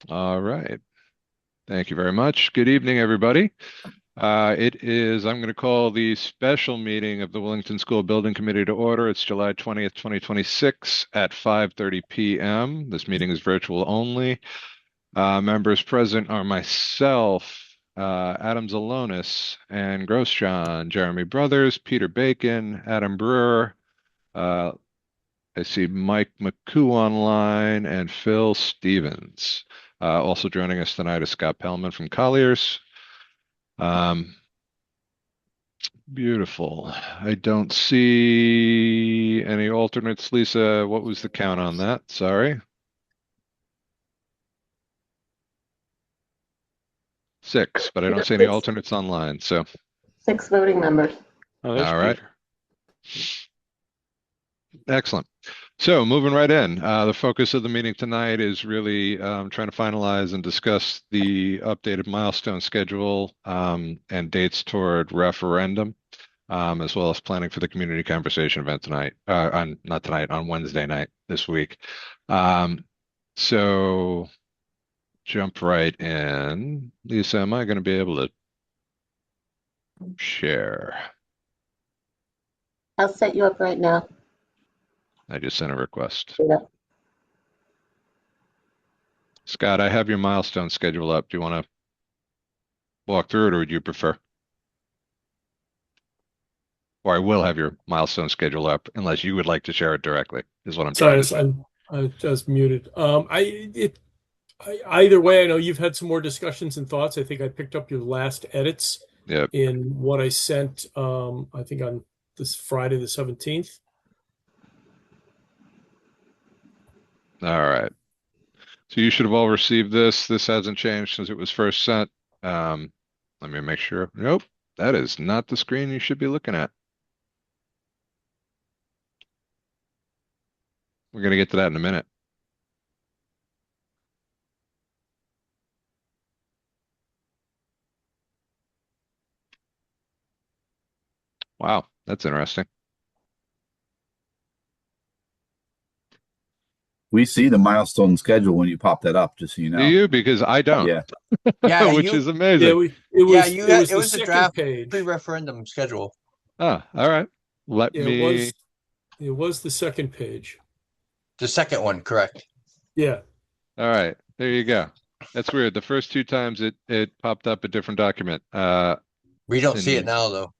All right. Thank you very much. Good evening, everybody. I'm going to call the special meeting of the Willington School Building Committee to order. It's July 20th, 2026 at 5:30 p.m. This meeting is virtual only. Members present are myself, Adam Zalonis, and Grosjean, Jeremy Brothers, Peter Bacon, Adam Brewer. Uh, I see Mike McCoo online and Phil Stevens. Also joining us tonight is Scott Pellman from Colliers. Um, Beautiful. I don't see any alternates. Lisa, what was the count on that? Sorry. Six, but I don't see any Six, alternates online. So, six voting members. Oh, there's all right. Peter. Excellent. So, moving right in, the focus of the meeting tonight is really trying to finalize and discuss the updated milestone schedule and dates toward referendum, as well as planning for the community conversation event tonight, on not tonight, on Wednesday night this week. Um, so, jump right in. Lisa, am I going to be able to share? I'll set you up right now. I just sent a request. Yeah. Scott, I have your milestone schedule up. Do you want to walk through it, or would you prefer? Or I will have your milestone schedule up, unless you would like to share it directly, is what I'm Sorry, trying to say. I just muted. Either way, I know you've had some more discussions and thoughts. I think I picked up your last edits Yep. in what I sent. I think on this Friday the 17th. All right. So you should have all received this. This hasn't changed since it was first sent. Let me make sure. Nope, that is not the screen you should be looking at. We're going to get to that in a minute. Wow, that's interesting. We see the milestone schedule when you pop that up, just so you Do know. you? Because I don't, Yeah. Yeah, which is Yeah, amazing. it was it the was a second draft page. pre-referendum schedule. Ah, all right. Let Yeah, me. it was the second page. The second one, correct. Yeah. All right, there you go. That's weird. The first two times it popped up a different document. We don't see it And now, though.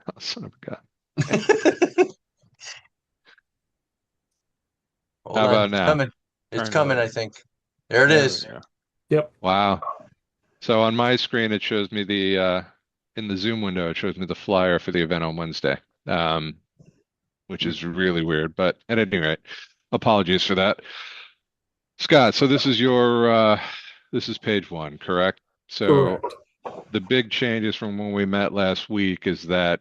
oh, son of a gun. Hold How on, about it's now? coming. It's Turn it coming, over I here. think. There it There we is. go. Yep. Wow. So on my screen, it shows me the in the Zoom window, it shows me the flyer for the event on Wednesday, which is really weird. But at any rate, apologies for that. Scott, so this is page one, correct? So Correct. the big changes from when we met last week is that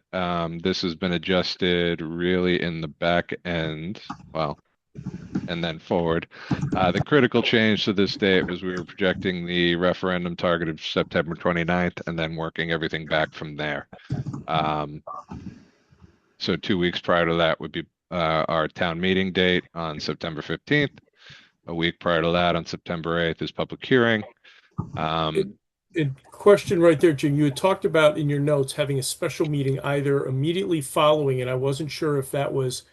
this has been adjusted really in the back end, well, and then forward. The critical change to this date was we were projecting the referendum target of September 29th and then working everything back from there. Um, so 2 weeks prior to that would be our town meeting date on September 15th. A week prior to that on September 8th is public hearing. Um, Question right there, Jim. You had talked about in your notes having a special meeting either immediately following, and I wasn't sure if that was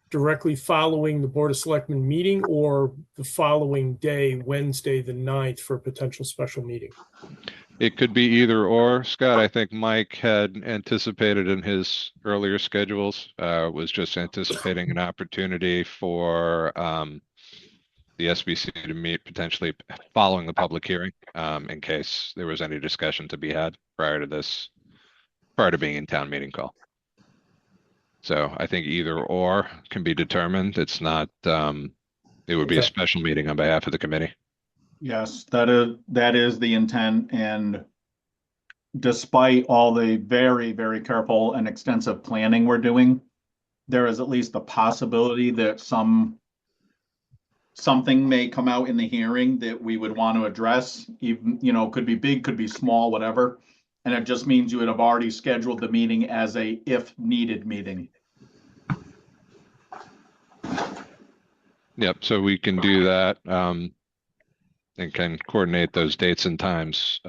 directly following the Board of Selectmen meeting or the following day, Wednesday, the 9th, for a potential special meeting. It could be either or, Scott. I think Mike had anticipated in his earlier schedules, was just anticipating an opportunity for the SBC to meet potentially following the public hearing, in case there was any discussion to be had prior to being in town meeting call. So I think either or can be determined. It's not, it would be a Okay. special meeting on behalf of the committee. Yes, that is the intent, and despite all the very, very careful and extensive planning we're doing, there is at least the possibility that something may come out in the hearing that we would want to address, even, could be big, could be small, whatever. And it just means you would have already scheduled the meeting as a if needed meeting. Yep, so we can do that. and can coordinate those dates and times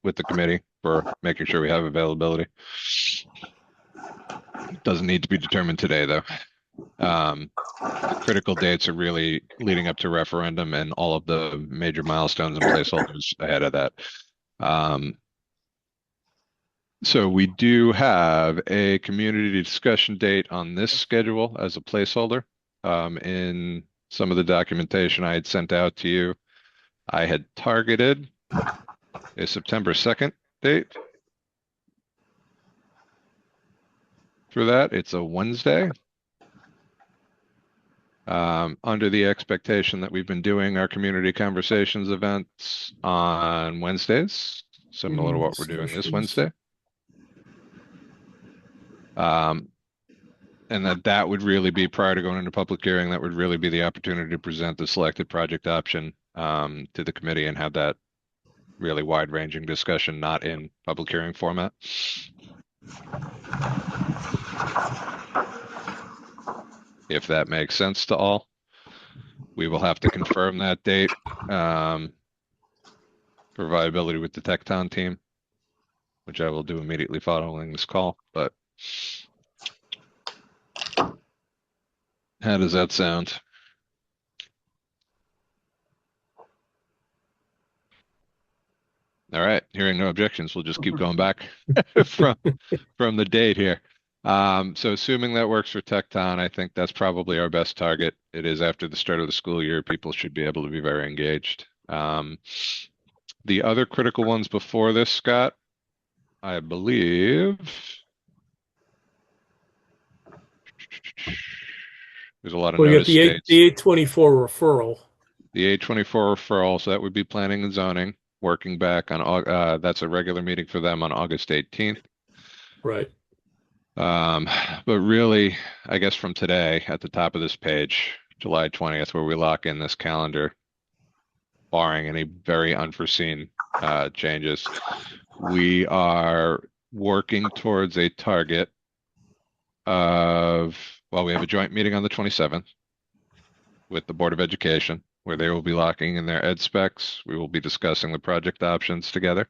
with the committee for making sure we have availability. Doesn't need to be determined today, though. The critical dates are really leading up to referendum and all of the major milestones and placeholders ahead of that. So we do have a community discussion date on this schedule as a placeholder. In some of the documentation I had sent out to you, I had targeted a September 2nd date for that. It's a Wednesday. Under the expectation that we've been doing our community conversations events on Wednesdays, similar to what we're doing this Wednesday. And that would really be prior to going into public hearing. That would really be the opportunity to present the selected project option to the committee and have that really wide-ranging discussion, not in public hearing format. If that makes sense to all, we will have to confirm that date for viability with the Tecton team, which I will do immediately following this call. But how does that sound? All right, hearing no objections, we'll just keep going back from the date here. So assuming that works for Tecton, I think that's probably our best target. It is after the start of the school year. People should be able to be very engaged. The other critical ones before this, Scott, I believe there's a lot of We got notice the dates. 824 referral. The 824 referral, so that would be planning and zoning, working back on, that's a regular meeting for them on August 18th. Right. But really, I guess from today at the top of this page, July 20th, where we lock in this calendar, barring any very unforeseen changes, we are working towards a target of, well, we have a joint meeting on the 27th with the Board of Education, where they will be locking in their ed specs. We will be discussing the project options together.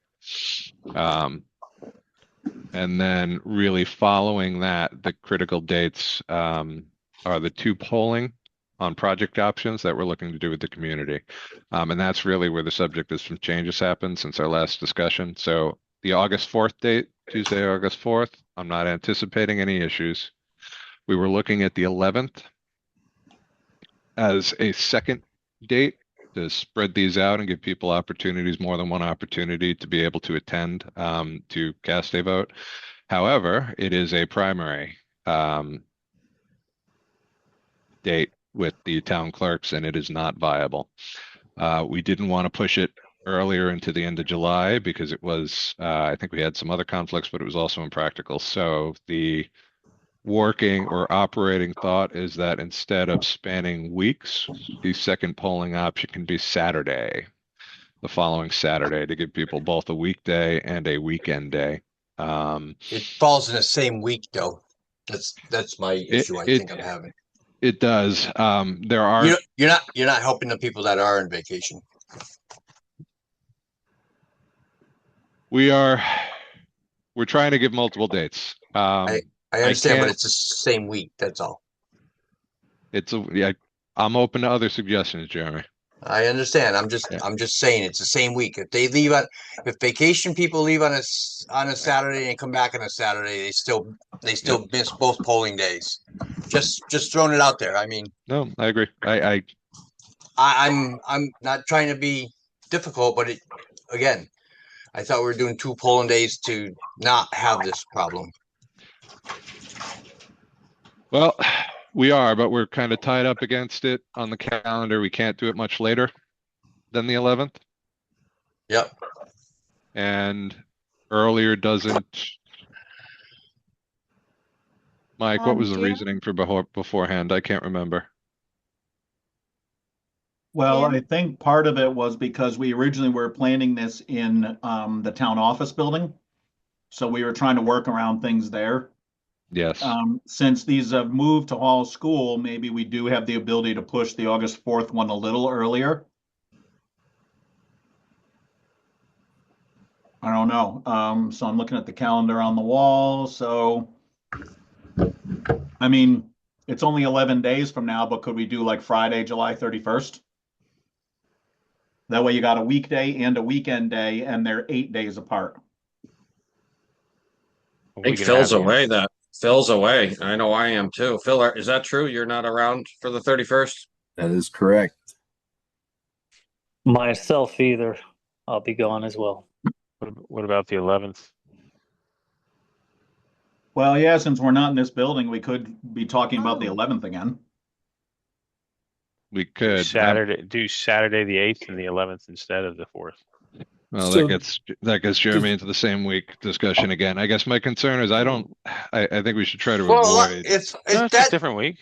And then really following that, the critical dates are the 2 polling on project options that we're looking to do with the community. And that's really where the subject of some changes happened since our last discussion. So the August 4th date, Tuesday, August 4th, I'm not anticipating any issues. We were looking at the 11th as a second date to spread these out and give people opportunities, more than one opportunity to be able to attend, to cast a vote. However, it is a primary date with the town clerks, and it is not viable. We didn't want to push it earlier into the end of July because it was, I think we had some other conflicts, but it was also impractical. So the working or operating thought is that instead of spanning weeks, the second polling option can be Saturday, the following Saturday, to give people both a weekday and a weekend day. It falls in the same week, though. That's my issue. I think I'm having. It does. There are. You're not helping the people that are on vacation. We're trying to give multiple dates. I understand, but it's the same week. That's all. Yeah, I'm open to other suggestions, Jeremy. I understand. I'm just saying it's the same week. If they leave if vacation people leave on a Saturday and come back on a Saturday, they still miss both polling days. Just throwing it out there. I mean, no, I agree. I'm not trying to be difficult, but again, I thought we were doing 2 polling days to not have this problem. Well, we are, but we're kind of tied up against it on the calendar. We can't do it much later than the 11th. Yep. And earlier doesn't. Mike, what was the reasoning for beforehand? I can't remember. Well, I think part of it was because we originally were planning this in the town office building. So we were trying to work around things there. Yes. Since these have moved to Hall School, maybe we do have the ability to push the August 4th one a little earlier. I don't know. So I'm looking at the calendar on the wall. So, I mean, it's only 11 days from now, but could we do like Friday, July 31st? That way you got a weekday and a weekend day, and they're 8 days apart. I We think can Phil's have, away. That Phil's away. I know I am too. Phil, is that true? You're not around for the 31st? That is correct. Myself either. I'll be gone as well. what about the 11th? Well, yeah, since we're not in this building, we could be talking about the 11th again. We could. Do Saturday the 8th and the 11th instead of the 4th. Well, So- that gets Jeremy into the same week discussion again. I guess my concern is I think we should try to Well, avoid. it's No, it's a different week.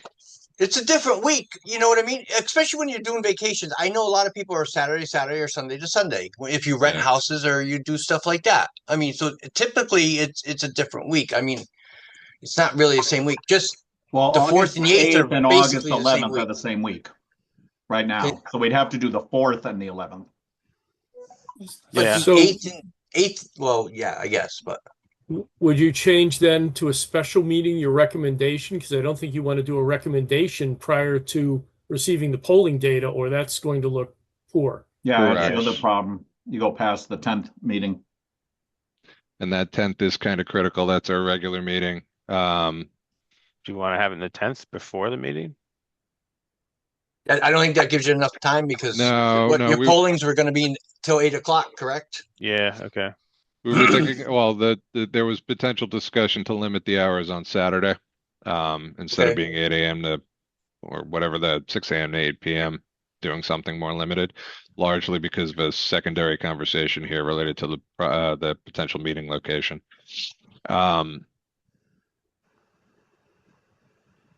it's a different week. You know what I mean? Especially when you're doing vacations. I know a lot of people are Saturday or Sunday to Sunday. If you rent Yeah. houses or you do stuff like that. I mean, so typically it's a different week. I mean, it's not really the same week. Just Well, The 4th August and the 8th are 8th and August basically the same 11th are week. the same week right now. Okay. So we'd have to do the 4th and the 11th. but Yeah. the So- eighth. Well, yeah, I guess, but Would you change then to a special meeting your recommendation? Because I don't think you want to do a recommendation prior to receiving the polling data, or that's going to look poor. Yeah, that's the Correct. other problem. You go past the 10th meeting. And that 10th is kind of critical. That's our regular meeting. Do you want to have it in the 10th before the meeting? I don't think that gives you enough time because No, your we pollings were going to be till 8 o'clock, correct? Yeah, okay. were thinking, well, there was potential discussion to limit the hours on Saturday, instead of Okay. being 8 a.m. to, or whatever, the 6 a.m. to 8 p.m., doing something more limited, largely because of a secondary conversation here related to the potential meeting location.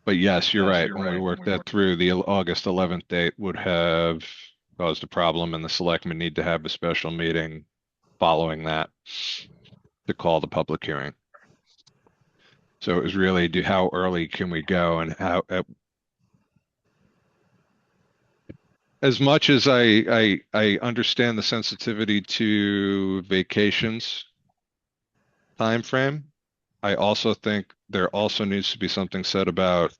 But yes, you're right. When we worked that through, the August 11th date would have caused a problem, and the selectmen need to have a special meeting following that to call the public hearing. So it was really, how early can we go, and how, as much as I understand the sensitivity to vacations time frame, I also think there also needs to be something said about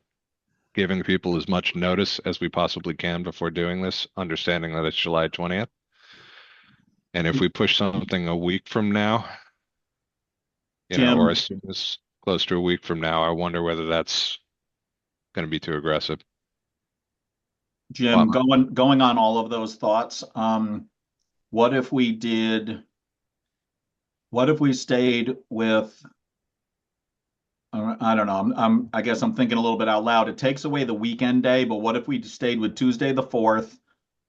giving people as much notice as we possibly can before doing this, understanding that it's July 20th. And if we push something a week from now, Jim. or as soon as close to a week from now, I wonder whether that's going to be too aggressive. Jim, going on all of those thoughts, what if we stayed with, I don't know, I guess I'm thinking a little bit out loud. It takes away the weekend day, but what if we stayed with Tuesday the 4th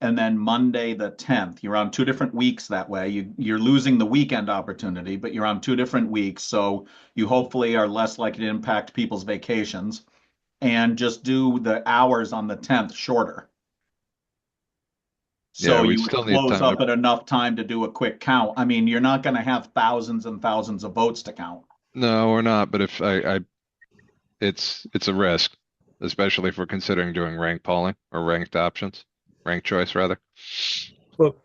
and then Monday the 10th? You're on 2 different weeks that way. You're losing the weekend opportunity, but you're on 2 different weeks, so you hopefully are less likely to impact people's vacations. And just do the hours on the 10th shorter. Yeah, So we'd you would still need close time up at enough time to do a quick count. I mean, you're not going to have thousands and thousands of votes to count. No, we're not. But if it's a risk, especially if we're considering doing ranked polling or ranked options, ranked choice rather. But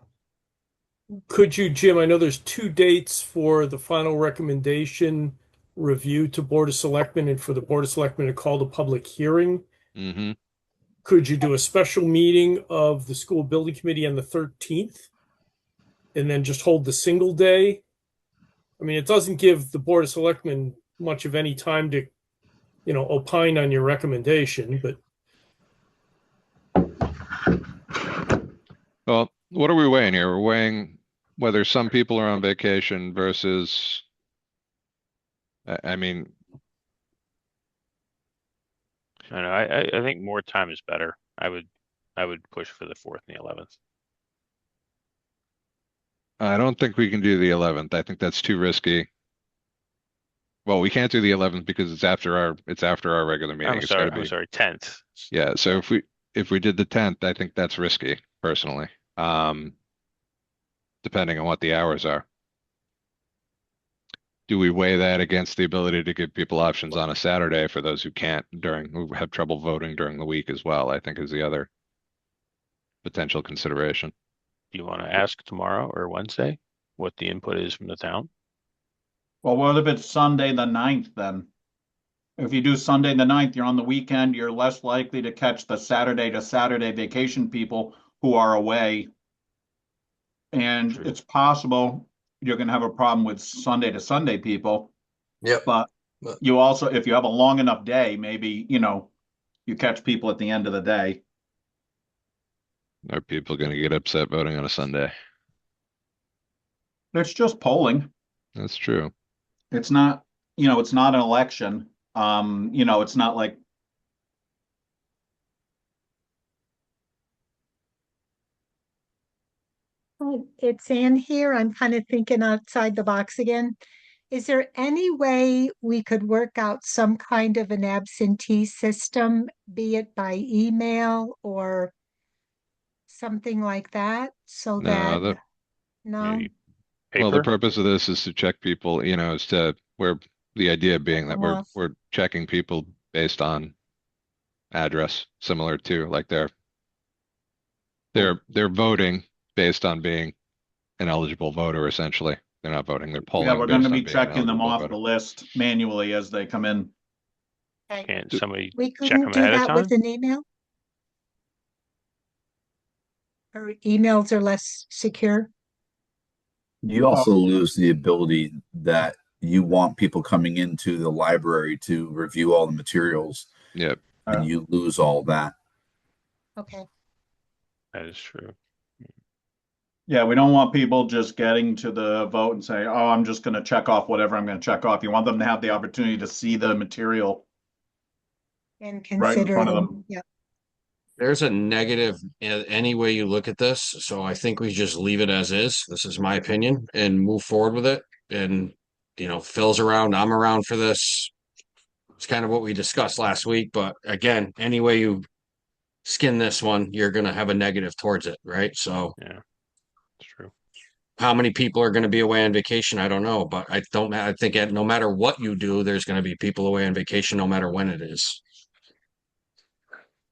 could you, Jim, I know there's 2 dates for the final recommendation review to Board of Selectmen and for the Board of Selectmen to call the public hearing. Mm-hmm. Could you do a special meeting of the school building committee on the 13th and then just hold the single day? I mean, it doesn't give the Board of Selectmen much of any time to, opine on your recommendation, but Well, what are we weighing here? We're weighing whether some people are on vacation versus, I mean, I don't know. I think more time is better. I would push for the 4th and the 11th. I don't think we can do the 11th. I think that's too risky. Well, we can't do the 11th because it's after our regular meeting. I'm It's gotta be. sorry, 10th. Yeah, so if we did the 10th, I think that's risky, personally. Depending on what the hours are. Do we weigh that against the ability to give people options on a Saturday for those who who have trouble voting during the week as well, I think is the other potential consideration. Do you want to ask tomorrow or Wednesday? what the input is from the town. Well, what if it's Sunday the 9th then? If you do Sunday the 9th, you're on the weekend, you're less likely to catch the Saturday to Saturday vacation people who are away. And True. it's possible you're gonna have a problem with Sunday to Sunday people. Yep. But you also, if you have a long enough day, maybe, you catch people at the end of the day. Are people going to get upset voting on a Sunday? It's just polling. That's true. It's not, it's not an election. It's not like, Oh, it's Ann here. I'm kind of thinking outside the box again. Is there any way we could work out some kind of an absentee system, be it by email or something like that, so No, that, no? Maybe well, the paper. purpose of this is to check people, as to where the idea being that we're Off. we're checking people based on address, similar to like they're voting based on being an eligible voter, essentially. They're not voting, they're yeah, polling we're gonna based be on being an checking them eligible off voter. the list manually as they come in. Okay. Can't somebody We check couldn't them do ahead of that time? with an email? Or emails are less secure? You also lose the ability that you want people coming into the library to review all the materials, Yep. and you lose all that. Okay. That is true. Yeah, we don't want people just getting to the vote and say, oh, I'm just gonna check off whatever I'm gonna check off. You want them to have the opportunity to see the material And right in consider front of them. them. Yeah. There's a negative in any way you look at this, so I think we just leave it as is. This is my opinion, and move forward with it. And Phil's around, I'm around for this. It's kind of what we discussed last week, but again, any way you skin this one, you're gonna have a negative towards it, right? So Yeah, it's true. how many people are going to be away on vacation? I don't know, but I think no matter what you do, there's going to be people away on vacation, no matter when it is.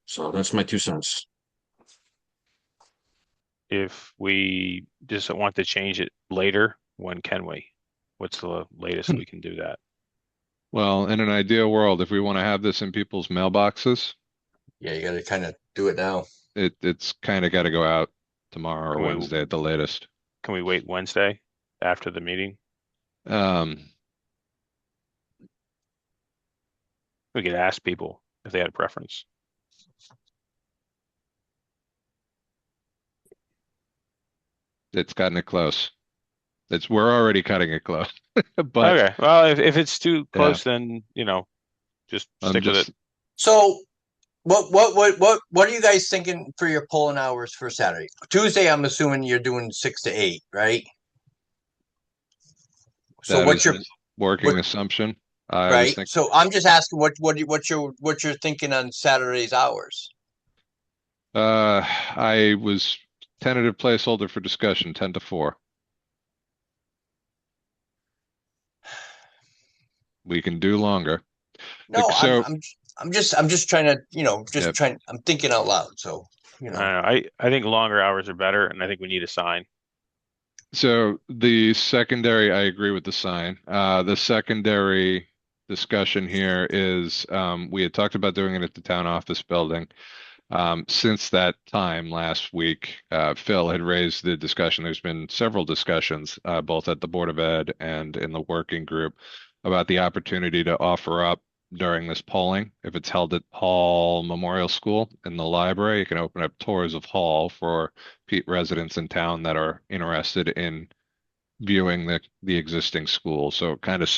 So that's my 2 cents. If we just want to change it later, when can we? What's the latest we can do that? Well, in an ideal world, if we want to have this in people's mailboxes, Yeah, you gotta kind of do it now. it's kind of got to go out tomorrow or Can we- Wednesday at the latest. Can we wait Wednesday after the meeting? Um, We could ask people if they had a preference. it's gotten it close. We're already cutting it close. But Okay, well, if it's too close, then just I'm stick with just it. So what are you guys thinking for your polling hours for Saturday? Tuesday, I'm assuming you're doing 6 to 8, right? So that what's is your a working what- assumption. I was right? thinking, So I'm just asking what you're thinking on Saturday's hours. I was tentative placeholder for discussion, 10 to 4. We can do longer. No, So- I'm just trying to, Yep. I'm thinking out loud. So, I don't know. I think longer hours are better, and I think we need a sign. So the secondary, I agree with the sign. The secondary discussion here is we had talked about doing it at the town office building. Since that time last week, Phil had raised the discussion. There's been several discussions, both at the Board of Ed and in the working group, about the opportunity to offer up during this polling. If it's held at Hall Memorial School in the library, you can open up tours of Hall for residents in town that are interested in viewing the existing school. So it kind of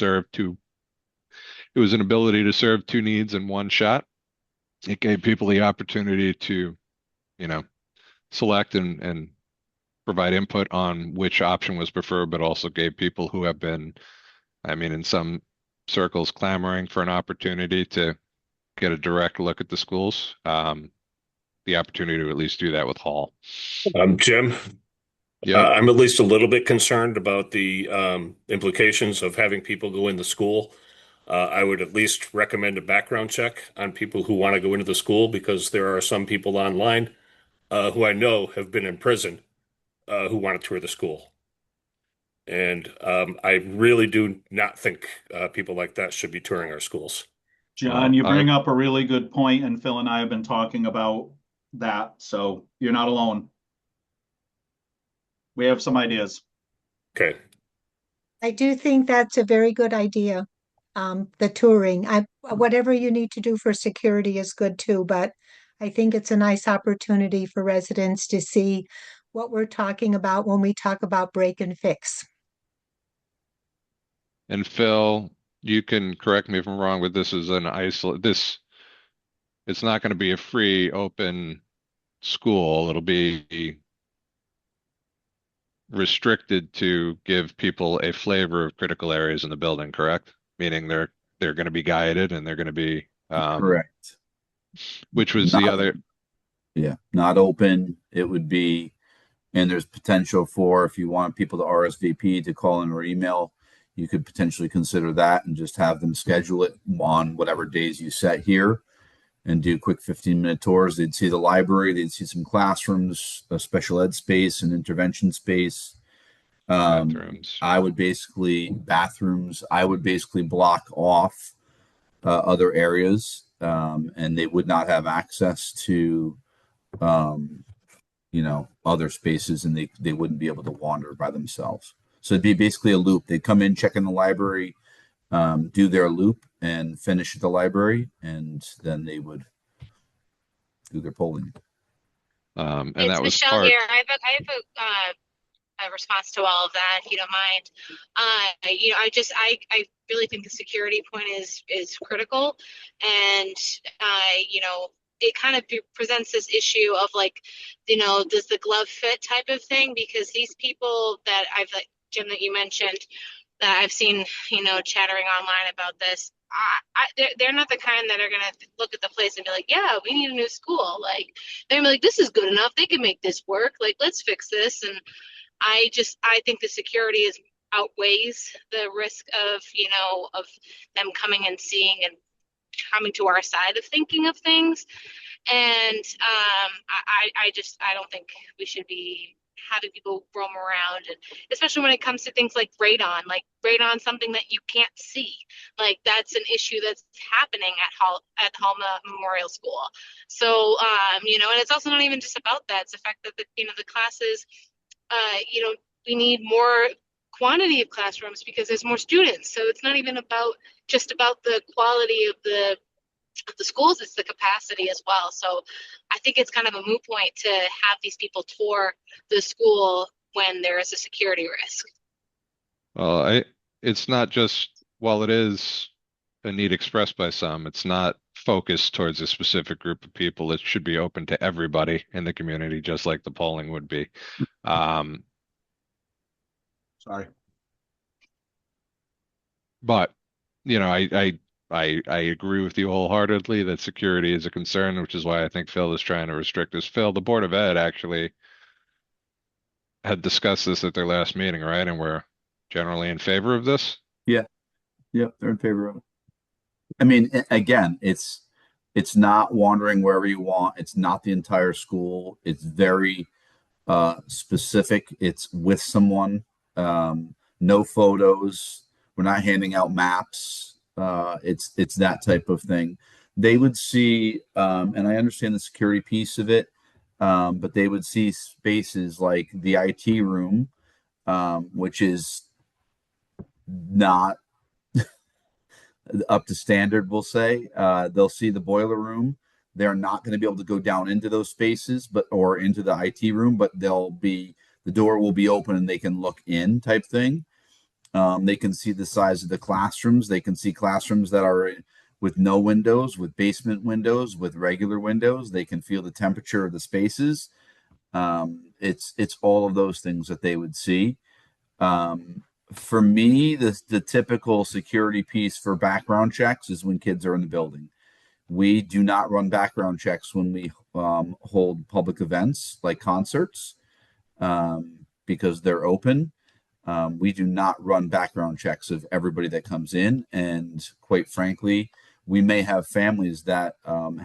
it was an ability to serve two needs in one shot. It gave people the opportunity to, select and provide input on which option was preferred, but also gave people who have been, in some circles, clamoring for an opportunity to get a direct look at the schools, the opportunity to at least do that with Hall. Jim, Yeah. I'm at least a little bit concerned about the implications of having people go into school. I would at least recommend a background check on people who want to go into the school, because there are some people online who I know have been in prison who want to tour the school. And I really do not think people like that should be touring our schools. John, you bring up a really good point, and Phil and I have been talking about that, so you're not alone. We have some ideas. Okay. I do think that's a very good idea. The touring. Whatever you need to do for security is good too, but I think it's a nice opportunity for residents to see what we're talking about when we talk about break and fix. And Phil, you can correct me if I'm wrong, but this is an it's not going to be a free open school. It'll be restricted to give people a flavor of critical areas in the building, correct? Meaning they're going to be guided and they're going to be Correct. which was Not, the other. Yeah, not open. It would be, and there's potential for, if you want people to RSVP to call in or email, you could potentially consider that and just have them schedule it on whatever days you set here and do quick 15-minute tours. They'd see the library, they'd see some classrooms, a special ed space, an intervention space. Bathrooms. I would basically block off other areas, and they would not have access to other spaces, and they wouldn't be able to wander by themselves. So it'd be basically a loop. They'd come in, check in the library, do their loop, and finish at the library, and then they would do their polling. And it's that was Michelle part. here. I have a response to all of that, if you don't mind. I really think the security point is critical, and it kind of presents this issue of does the glove fit type of thing, because these people that Jim, that you mentioned, that I've seen, chattering online about this, they're not the kind that are going to look at the place and be like, yeah, we need a new school. Like, they're gonna be like, this is good enough. They can make this work. Like, let's fix this. And I think the security outweighs the risk of them coming and seeing and coming to our side of thinking of things. And I don't think we should be having people roam around, and especially when it comes to things like radon, something that you can't see. Like, that's an issue that's happening at Halma Memorial School. So and it's also not even just about that. It's the fact that the classes, we need more quantity of classrooms because there's more students. So it's not even about the quality of the schools, it's the capacity as well. So I think it's kind of a moot point to have these people tour the school when there is a security risk. Well, it's not just, while it is a need expressed by some, it's not focused towards a specific group of people. It should be open to everybody in the community, just like the polling would be. Sorry. But, I agree with you wholeheartedly that security is a concern, which is why I think Phil is trying to restrict this. Phil, the Board of Ed actually had discussed this at their last meeting, right? And we're generally in favor of this. Yeah, they're in favor of it. I mean, again, it's not wandering wherever you want. It's not the entire school. It's very specific. It's with someone. No photos. We're not handing out maps. It's that type of thing. They would see, and I understand the security piece of it, but they would see spaces like the IT room, which is not up to standard, we'll say. They'll see the boiler room. They're not going to be able to go down into those spaces, or into the IT room, but the door will be open and they can look in, type thing. They can see the size of the classrooms. They can see classrooms that are with no windows, with basement windows, with regular windows. They can feel the temperature of the spaces. It's all of those things that they would see. For me, the typical security piece for background checks is when kids are in the building. We do not run background checks when we hold public events like concerts, because they're open. We do not run background checks of everybody that comes in. And quite frankly, we may have families that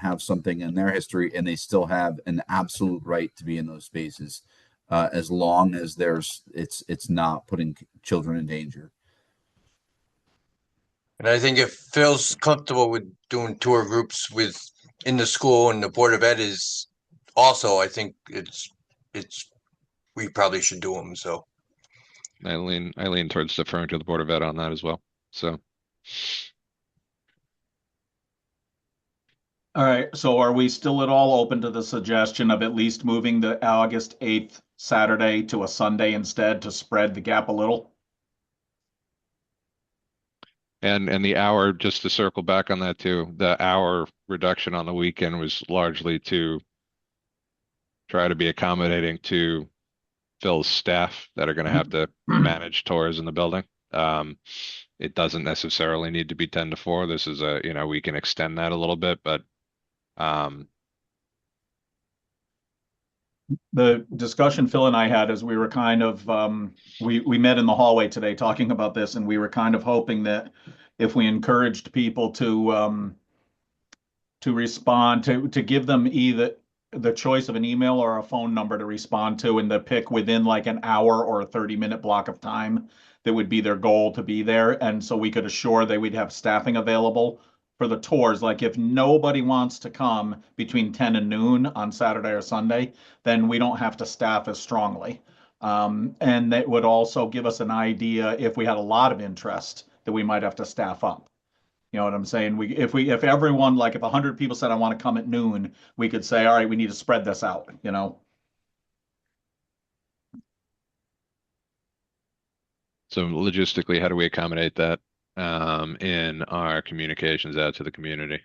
have something in their history and they still have an absolute right to be in those spaces. as long as it's not putting children in danger. And I think if Phil's comfortable with doing tour groups in the school and the Board of Ed is also, I think we probably should do them. So I lean towards deferring to the Board of Ed on that as well. So All right, so are we still at all open to the suggestion of at least moving the August 8th Saturday to a Sunday instead to spread the gap a little? and the hour, just to circle back on that too, the hour reduction on the weekend was largely to try to be accommodating to Phil's staff that are going to have to manage tours in the building. It doesn't necessarily need to be 10 to 4. This is we can extend that a little bit, but the discussion Phil and I had as we were kind of we met in the hallway today talking about this, and we were kind of hoping that if we encouraged people to respond to give them either the choice of an email or a phone number to respond to, and to pick within like an hour or a 30-minute block of time that would be their goal to be there, and so we could assure they would have staffing available for the tours. Like if nobody wants to come between 10 and noon on Saturday or Sunday, then we don't have to staff as strongly. And that would also give us an idea if we had a lot of interest that we might have to staff up. You know what I'm saying? If everyone, like if 100 people said I want to come at noon, we could say, all right, we need to spread this out, you know? so logistically, how do we accommodate that in our communications out to the community?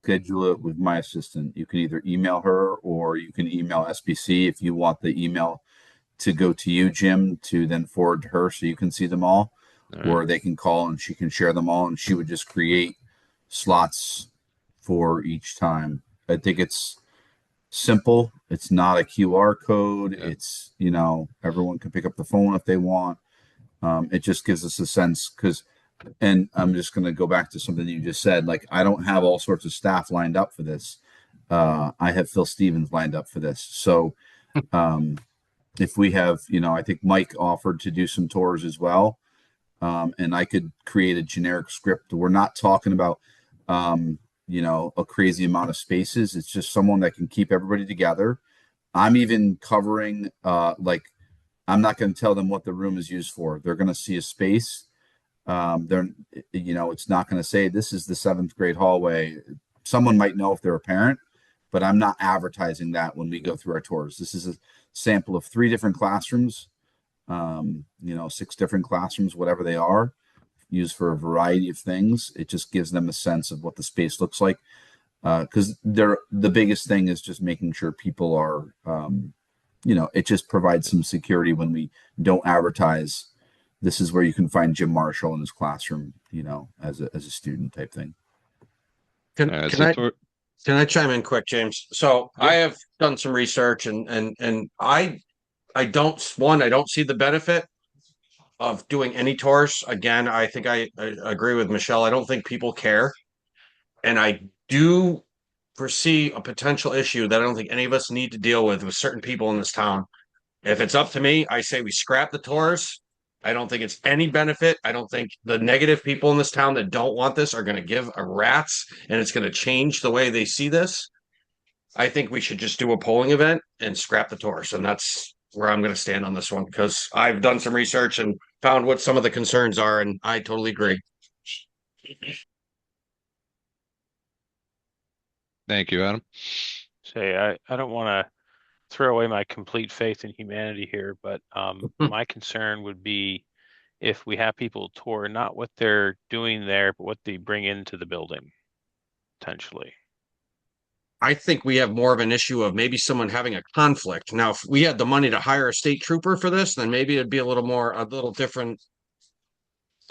Schedule it with my assistant. You can either email her or you can email SBC if you want the email to go to you, Jim, to then forward to her so you can see them all. Or they can call and she can share them all, and she would just create slots for each time. I think it's simple. It's not a QR code. Yeah. It's, everyone can pick up the phone if they want. It just gives us a sense and I'm just going to go back to something you just said. Like, I don't have all sorts of staff lined up for this. I have Phil Stevens lined up for this. So if we have, I think Mike offered to do some tours as well. And I could create a generic script. We're not talking about, a crazy amount of spaces. It's just someone that can keep everybody together. I'm even covering, I'm not going to tell them what the room is used for. They're going to see a space. It's not going to say this is the 7th grade hallway. Someone might know if they're a parent, but I'm not advertising that when we go through our tours. This is a sample of 3 different classrooms. 6 different classrooms, whatever they are, used for a variety of things. It just gives them a sense of what the space looks like. Because the biggest thing is just making sure people are, it just provides some security when we don't advertise. This is where you can find Jim Marshall in his classroom, as a student type thing. Can I chime in quick, James? So yeah. I have done some research and I don't see the benefit of doing any tours. Again, I think I agree with Michelle. I don't think people care. And I do foresee a potential issue that I don't think any of us need to deal with certain people in this town. If it's up to me, I say we scrap the tours. I don't think it's any benefit. I don't think the negative people in this town that don't want this are going to give a rat's, and it's going to change the way they see this. I think we should just do a polling event and scrap the tours. And that's where I'm going to stand on this one, because I've done some research and found what some of the concerns are, and I totally agree. Thank you, Adam. Say, I don't want to throw away my complete faith in humanity here, but my concern would be if we have people tour not what they're doing there, but what they bring into the building, potentially. I think we have more of an issue of maybe someone having a conflict. Now, if we had the money to hire a state trooper for this, then maybe it'd be a little different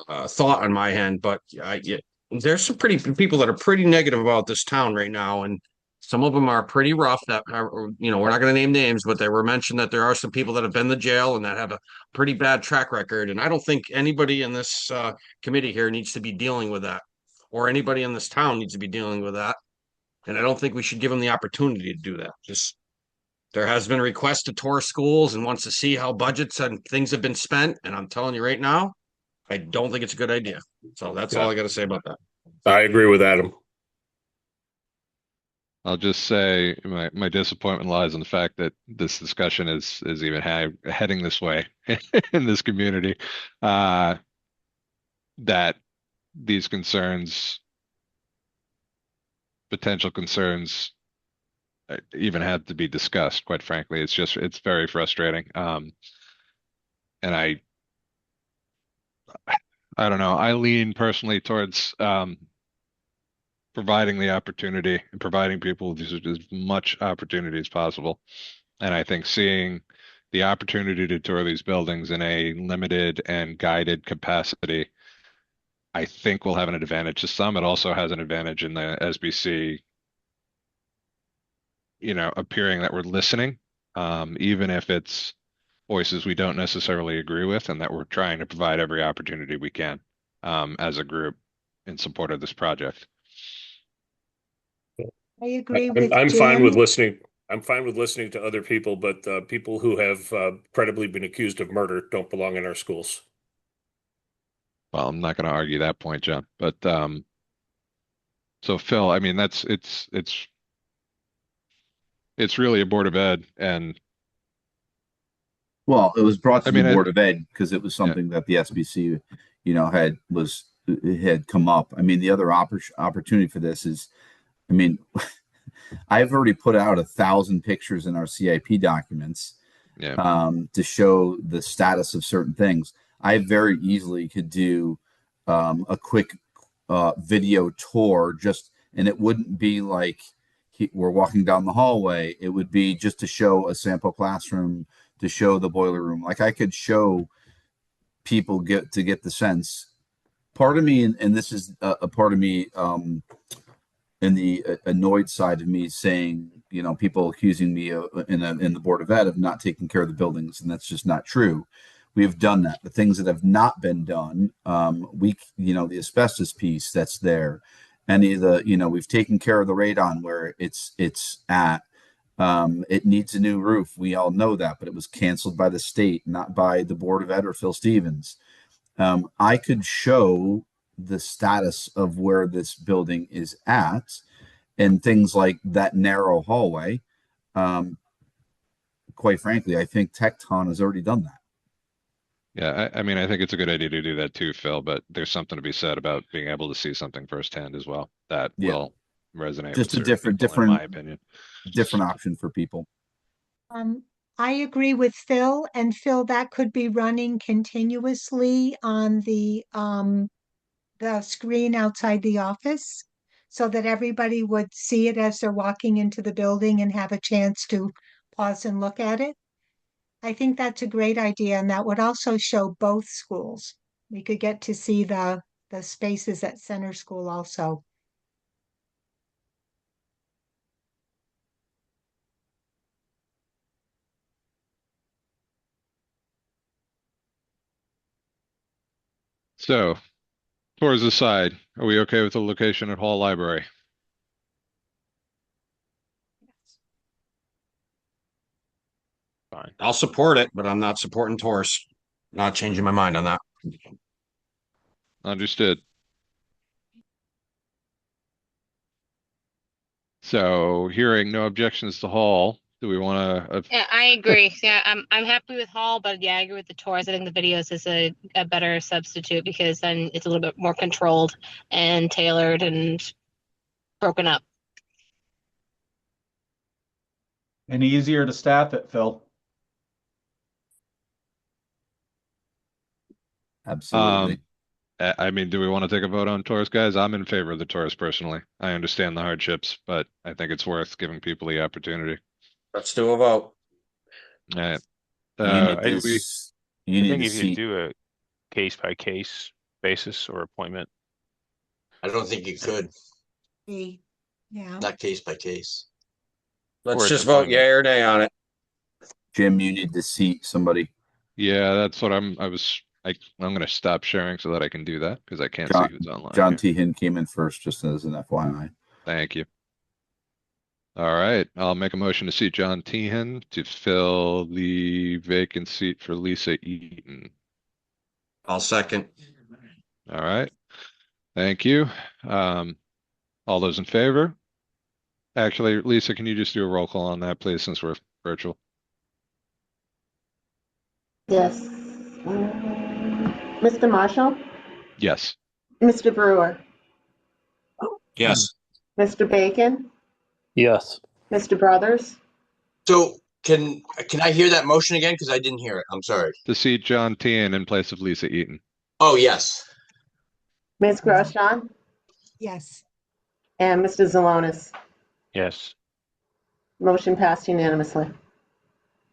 thought on my end. But there's some people that are pretty negative about this town right now, and some of them are pretty rough. That we're not going to name names, but they were mentioned that there are some people that have been to jail and that have a pretty bad track record. And I don't think anybody in this committee here needs to be dealing with that, or anybody in this town needs to be dealing with that. And I don't think we should give them the opportunity to do that. Just There has been a request to tour schools and wants to see how budgets and things have been spent. And I'm telling you right now, I don't think it's a good idea. So that's all I got to say about that. I agree with Adam. I'll just say my disappointment lies in the fact that this discussion is even heading this way in this community. That these potential concerns, even have to be discussed. Quite frankly, it's very frustrating. And I don't know. I lean personally towards providing the opportunity and providing people with as much opportunity as possible. And I think seeing the opportunity to tour these buildings in a limited and guided capacity, I think will have an advantage to some. It also has an advantage in the SBC, appearing that we're listening, even if it's voices we don't necessarily agree with, and that we're trying to provide every opportunity we can, as a group in support of this project. I agree I'm, with I'm fine Jim. with listening. I'm fine with listening to other people, but people who have credibly been accused of murder don't belong in our schools. Well, I'm not going to argue that point, John. But so Phil, I mean, it's really a Board of Ed, and Well, it was brought to I the mean, Board of Ed because it was yeah, something that the SBC, had come up. I mean, the other opportunity for this is, I mean, I've already put out 1,000 pictures in our CIP documents yeah, to show the status of certain things. I very easily could do a quick video tour, and it wouldn't be like we're walking down the hallway. It would be just to show a sample classroom, to show the boiler room. Like I could show people get the sense. Part of me, and this is a part of me, in the annoyed side of me, saying, people accusing me in the Board of Ed of not taking care of the buildings, and that's just not true. We have done that. The things that have not been done, the asbestos piece that's there, any of the, we've taken care of the radon where it's at. It needs a new roof. We all know that, but it was canceled by the state, not by the Board of Ed or Phil Stevens. I could show the status of where this building is at and things like that narrow hallway. Quite frankly, I think Tecton has already done that. yeah. I mean, I think it's a good idea to do that too, Phil. But there's something to be said about being able to see something firsthand as well. That will resonate Just with a certain people, in my opinion. different option for people. I agree with Phil, and Phil, that could be running continuously on the screen outside the office so that everybody would see it as they're walking into the building and have a chance to pause and look at it. I think that's a great idea, and that would also show both schools. We could get to see the spaces at Center School also. So, tours aside, are we okay with the location at Hall Library? Fine. I'll support it, but I'm not supporting tours. Not changing my mind on that. Understood. So, hearing no objections to Hall, do we want to? Yeah, I agree. Yeah, I'm happy with Hall, but yeah, I agree with the tours. I think the videos is a better substitute because then it's a little bit more controlled and tailored and broken up. And easier to staff it, Phil. Absolutely. I mean, do we want to take a vote on tours, guys? I'm in favor of the tours personally. I understand the hardships, but I think it's worth giving people the opportunity. Let's do a vote. All right. You I need think to if you see. do a case by case basis or appointment, I don't think you could, Yeah. not case by case. Let's Or it's just vote appointment. yay or nay on it. Jim, you need to seat somebody. Yeah, that's what I'm going to stop sharing so that I can do that because I can't see who's online John here. Teehan came in first, just as an FYI. Thank you. All right, I'll make a motion to seat John Tehan to fill the vacant seat for Lisa Eaton. I'll second. All right, thank you. All those in favor? Actually, Lisa, can you just do a roll call on that, please, since we're virtual? Yes. Mr. Marshall? Yes. Mr. Brewer? Yes. Mr. Bacon? Yes. Mr. Brothers? So can I hear that motion again? Because I didn't hear it. I'm sorry. To seat John Tehan in place of Lisa Eaton. Oh, yes. Ms. Grosjean? Yes. And Mr. Zelonis? Yes. Motion passed unanimously.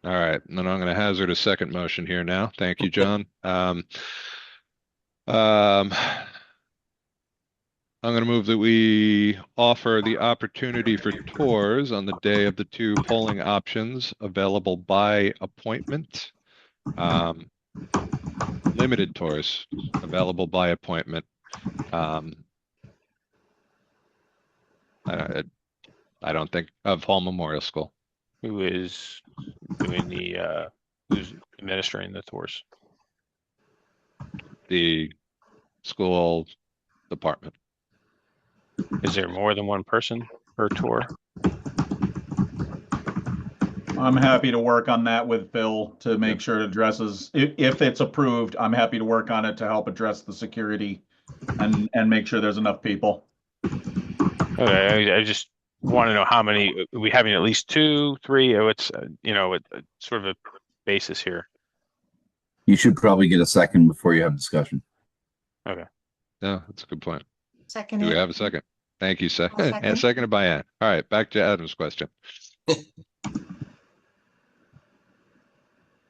All right, and then I'm going to hazard a second motion here now. Thank you, John. I'm going to move that we offer the opportunity for tours on the day of the two polling options available by appointment. Limited tours available by appointment. I don't think of Hall Memorial School. Who is doing who's administering the tours? The school department. Is there more than one person per tour? I'm happy to work on that with Phil to make sure it addresses, if it's approved, I'm happy to work on it to help address the security and make sure there's enough people. Okay, I just want to know how many. Are we having at least 2, 3? It's sort of a basis here. You should probably get a second before you have discussion. Okay. Yeah, that's a good point. Second. Do we have a second? Thank you, sir. I'll second. And seconded by Ann. All right, back to Adam's question.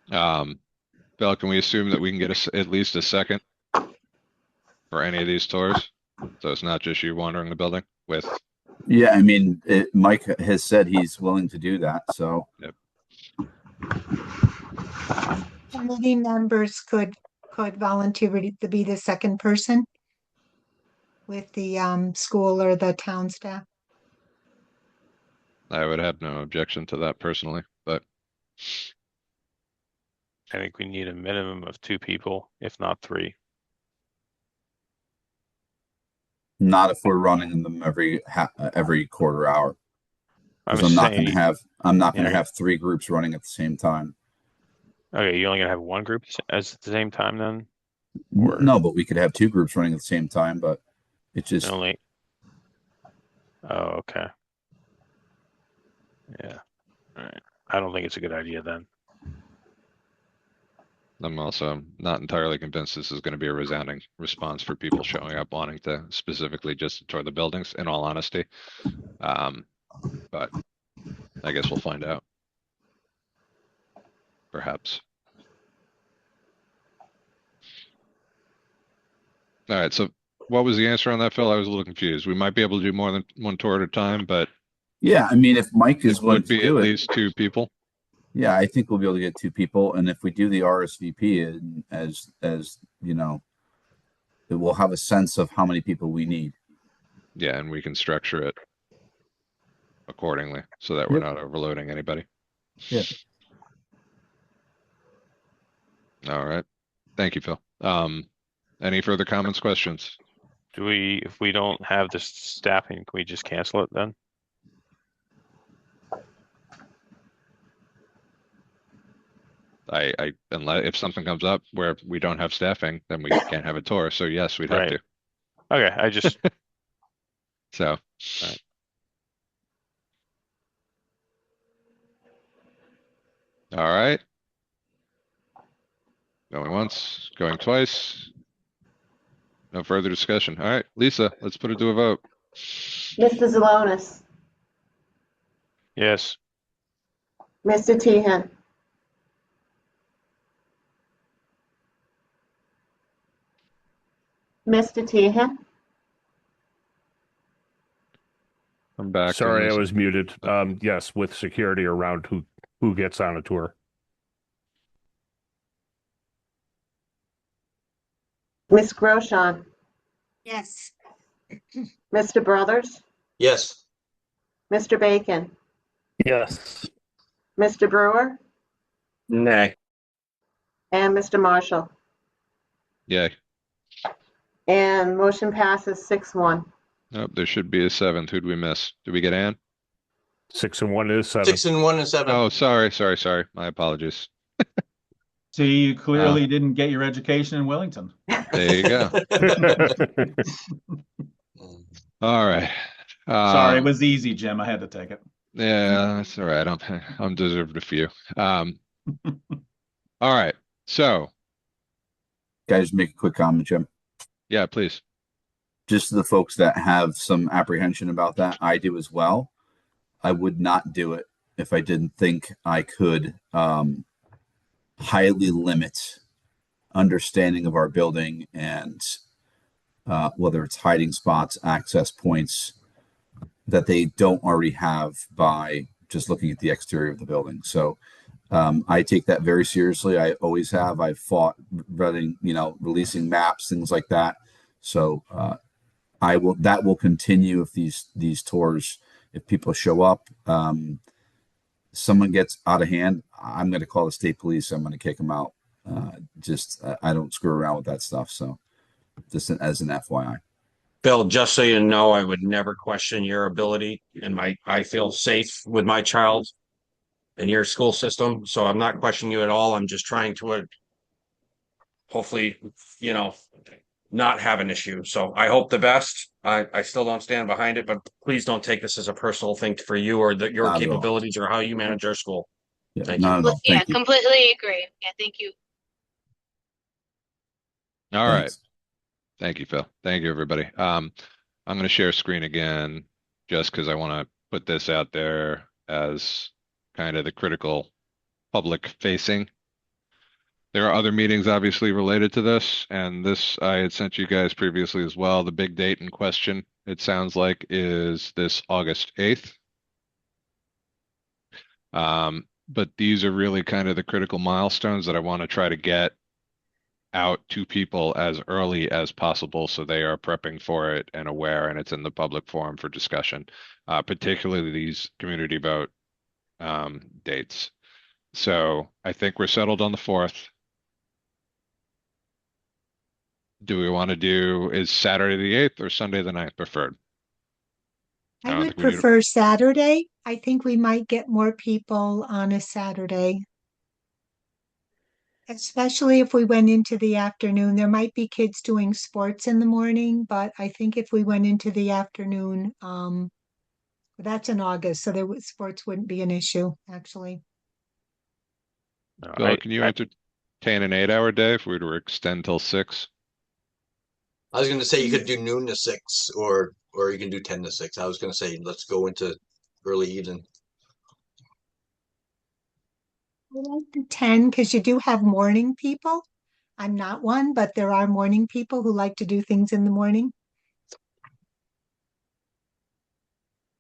Bill, can we assume that we can get at least a second for any of these tours? So it's not just you wandering the building with. Yeah, I mean, Mike has said he's willing to do that, so. Yep. Committee members could volunteer to be the second person with the school or the town staff. I would have no objection to that personally, but I think we need a minimum of 2 people, if not 3. Not if we're running them every quarter hour. I'm I'm not going saying, to have 3 groups running at the same time. okay, you're only gonna have one group at the same time then? Or- No, but we could have 2 groups running at the same time, but it just, Only. Oh, okay. Yeah. All right. I don't think it's a good idea then. I'm also not entirely convinced this is going to be a resounding response for people showing up wanting to specifically just tour the buildings, in all honesty. But I guess we'll find out. Perhaps. All right, so what was the answer on that, Phil? I was a little confused. We might be able to do more than one tour at a time, but yeah, I mean, if Mike is it willing would to be do at it, least 2 people. yeah, I think we'll be able to get 2 people. And if we do the RSVP and as you know, it will have a sense of how many people we need. Yeah, and we can structure it accordingly so that we're not overloading anybody. Yeah. All right. Thank you, Phil. Any further comments, questions? If we don't have the staffing, can we just cancel it then? Unless if something comes up where we don't have staffing, then we can't have a tour. So yes, we'd have Right. to. Okay, I just, So. Right. All right. Going once, going twice. No further discussion. All right, Lisa, let's put it to a vote. Mr. Zelonis? yes, Mr. Tehan? Mr. Tehan? I'm back. Sorry, I Lisa. was muted. Yes, with security around who gets on a tour. Ms. Grosjean? Yes. Mr. Brothers? Yes. Mr. Bacon? Yes. Mr. Brewer, Nay. and Mr. Marshall. Yay. And motion passes 6-1. Oh, there should be a seventh. Who'd we miss? Did we get Ann? 6 and 1 is 7. 6 and 1 and 7. Oh, sorry. My apologies. See, you clearly didn't get your education in Willington. There you go. All right. Sorry, it was easy, Jim. I had to take it. Yeah, that's all right. I'm deserved a few. All right. So, Guys, make a quick comment, Jim. yeah, please. Just to the folks that have some apprehension about that, I do as well. I would not do it if I didn't think I could highly limit understanding of our building and whether it's hiding spots, access points that they don't already have by just looking at the exterior of the building. So I take that very seriously. I always have. I've fought running, releasing maps, things like that. So that will continue if these tours, if people show up, someone gets out of hand, I'm going to call the state police. I'm going to kick them out. I don't screw around with that stuff. So just as an FYI. Bill, just so you know, I would never question your ability, and I feel safe with my child in your school system. So I'm not questioning you at all. I'm just trying to hopefully, not have an issue. So I hope the best. I still don't stand behind it, but please don't take this as a personal thing for you or your Not at all. capabilities or how you manage our school. Yeah, Thank not you. at all. Yeah, Thank you. completely agree. Yeah, thank you. All right. Thanks. Thank you, Phil. Thank you, everybody. I'm going to share screen again just because I want to put this out there as kind of the critical public facing. There are other meetings obviously related to this, and this I had sent you guys previously as well. The big date in question, it sounds like, is this August 8th. But these are really kind of the critical milestones that I want to try to get out to people as early as possible so they are prepping for it and aware, and it's in the public forum for discussion, particularly these community vote dates. So I think we're settled on the 4th. Do we want to is Saturday the 8th or Sunday the 9th preferred? I don't would think we need- prefer Saturday. I think we might get more people on a Saturday. Especially if we went into the afternoon. There might be kids doing sports in the morning, but I think if we went into the afternoon, that's in August, so sports wouldn't be an issue, actually. No, Bill, can you entertain an 8-hour day if we were to extend till 6? I was going to say you could do noon to 6 or you can do 10 to 6. I was going to say let's go into early evening. I like the 10 because you do have morning people. I'm not one, but there are morning people who like to do things in the morning.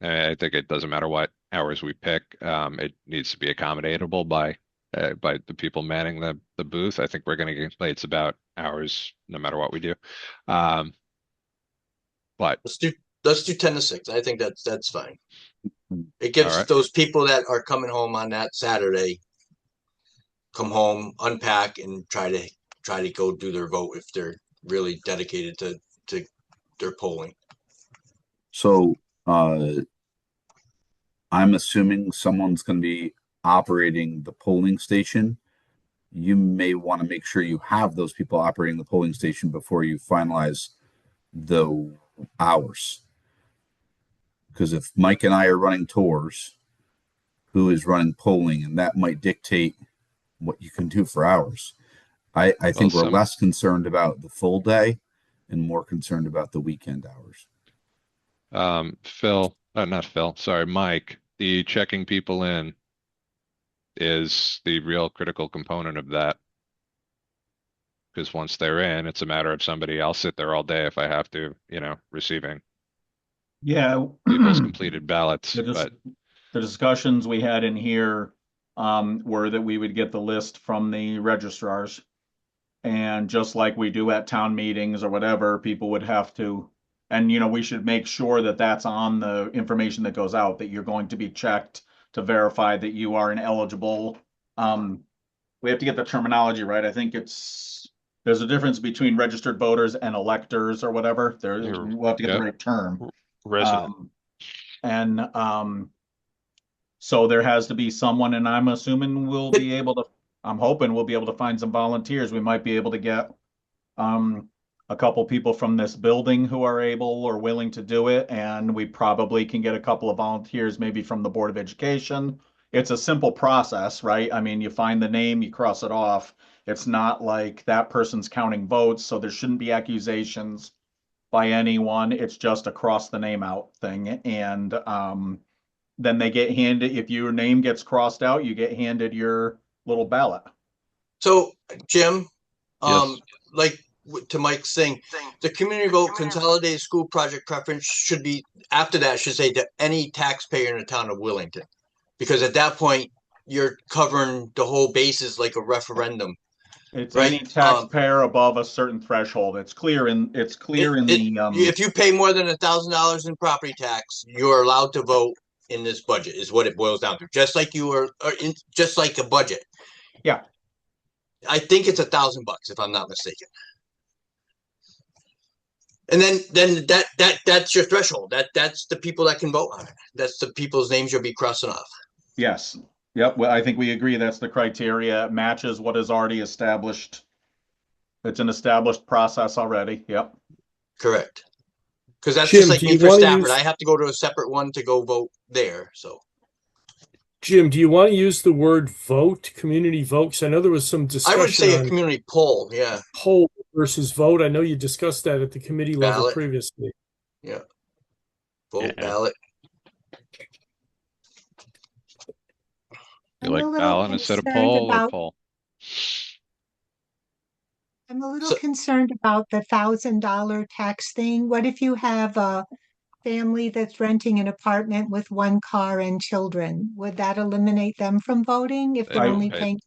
I think it doesn't matter what hours we pick. It needs to be accommodatable by the people manning the booth. I think we're going to get complaints about hours no matter what we do. But Let's do 10 to 6. I think that's fine. It gives right. those people that are coming home on that Saturday come home, unpack, and try to go do their vote if they're really dedicated to their polling. So I'm assuming someone's going to be operating the polling station. You may want to make sure you have those people operating the polling station before you finalize the hours. Because if Mike and I are running tours, who is running polling, and that might dictate what you can do for hours. I think we're less concerned about the full day and more concerned about the weekend hours. Mike, the checking people in is the real critical component of that. Because once they're in, it's a matter of I'll sit there all day if I have to, receiving people's completed ballots. The discussions we had in here were that we would get the list from the registrars. And just like we do at town meetings or whatever, people would have to, and we should make sure that that's on the information that goes out, that you're going to be checked to verify that you are an eligible. We have to get the terminology right. I think there's a difference between registered voters and electors or whatever. We'll have to get the right term. Resident. So there has to be someone, and I'm assuming I'm hoping we'll be able to find some volunteers. We might be able to get a couple people from this building who are able or willing to do it, and we probably can get a couple of volunteers maybe from the Board of Education. It's a simple process, right? I mean, you find the name, you cross it off. It's not like that person's counting votes, so there shouldn't be accusations by anyone. It's just a cross the name out thing. And then they get handed, if your name gets crossed out, you get handed your little ballot. So, Jim, Yes. like to Mike's thing, the community vote consolidated school project preference should be, after that, should say to any taxpayer in the town of Willington. Because at that point, you're covering the whole bases like a referendum. It's right? any taxpayer above a certain threshold. It's clear in the if you pay more than $1,000 in property tax, you're allowed to vote in this budget, is what it boils down to. Just like just like a budget. Yeah. I think it's $1,000 if I'm not mistaken. And then that's your threshold. That's the people that can vote on it. That's the people's names you'll be crossing off. Yes. Yep. Well, I think we agree that's the criteria. It matches what is already established. It's an established process already. Yep. Correct. Because that's Jim, just like do me you for wanna Stafford. use- I have to go to a separate one to go vote there. So Jim, do you want to use the word vote, community vote? 'Cause I know there was some I discussion would say a on community poll. Yeah. poll versus vote. I know you discussed that at the committee level Ballot. previously. Yeah. Vote Yeah. ballot. You I'm a like little ballot instead of concerned poll or about- poll? I'm a little So- concerned about the $1,000 tax thing. What if you have a family that's renting an apartment with one car and children? Would that eliminate them from voting if they're They only pay. paying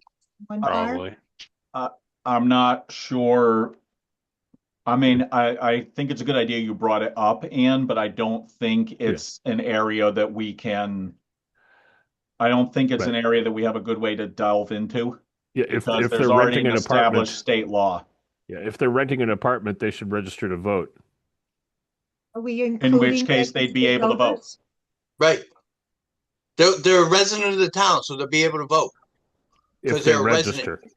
one car? Probably. I'm not sure. I mean, I think it's a good idea you brought it up, Ann, but I don't think it's an area that we can. I don't think it's an area that we have a good way to delve into. Yeah, if Because they're there's already renting an an established apartment, state law. yeah, if they're renting an apartment, they should register to vote. Are we In including which case they'd be registered able to vote. voters? Right. They're a resident of the town, so they'll be able to vote. If 'Cause they they're a resident. register.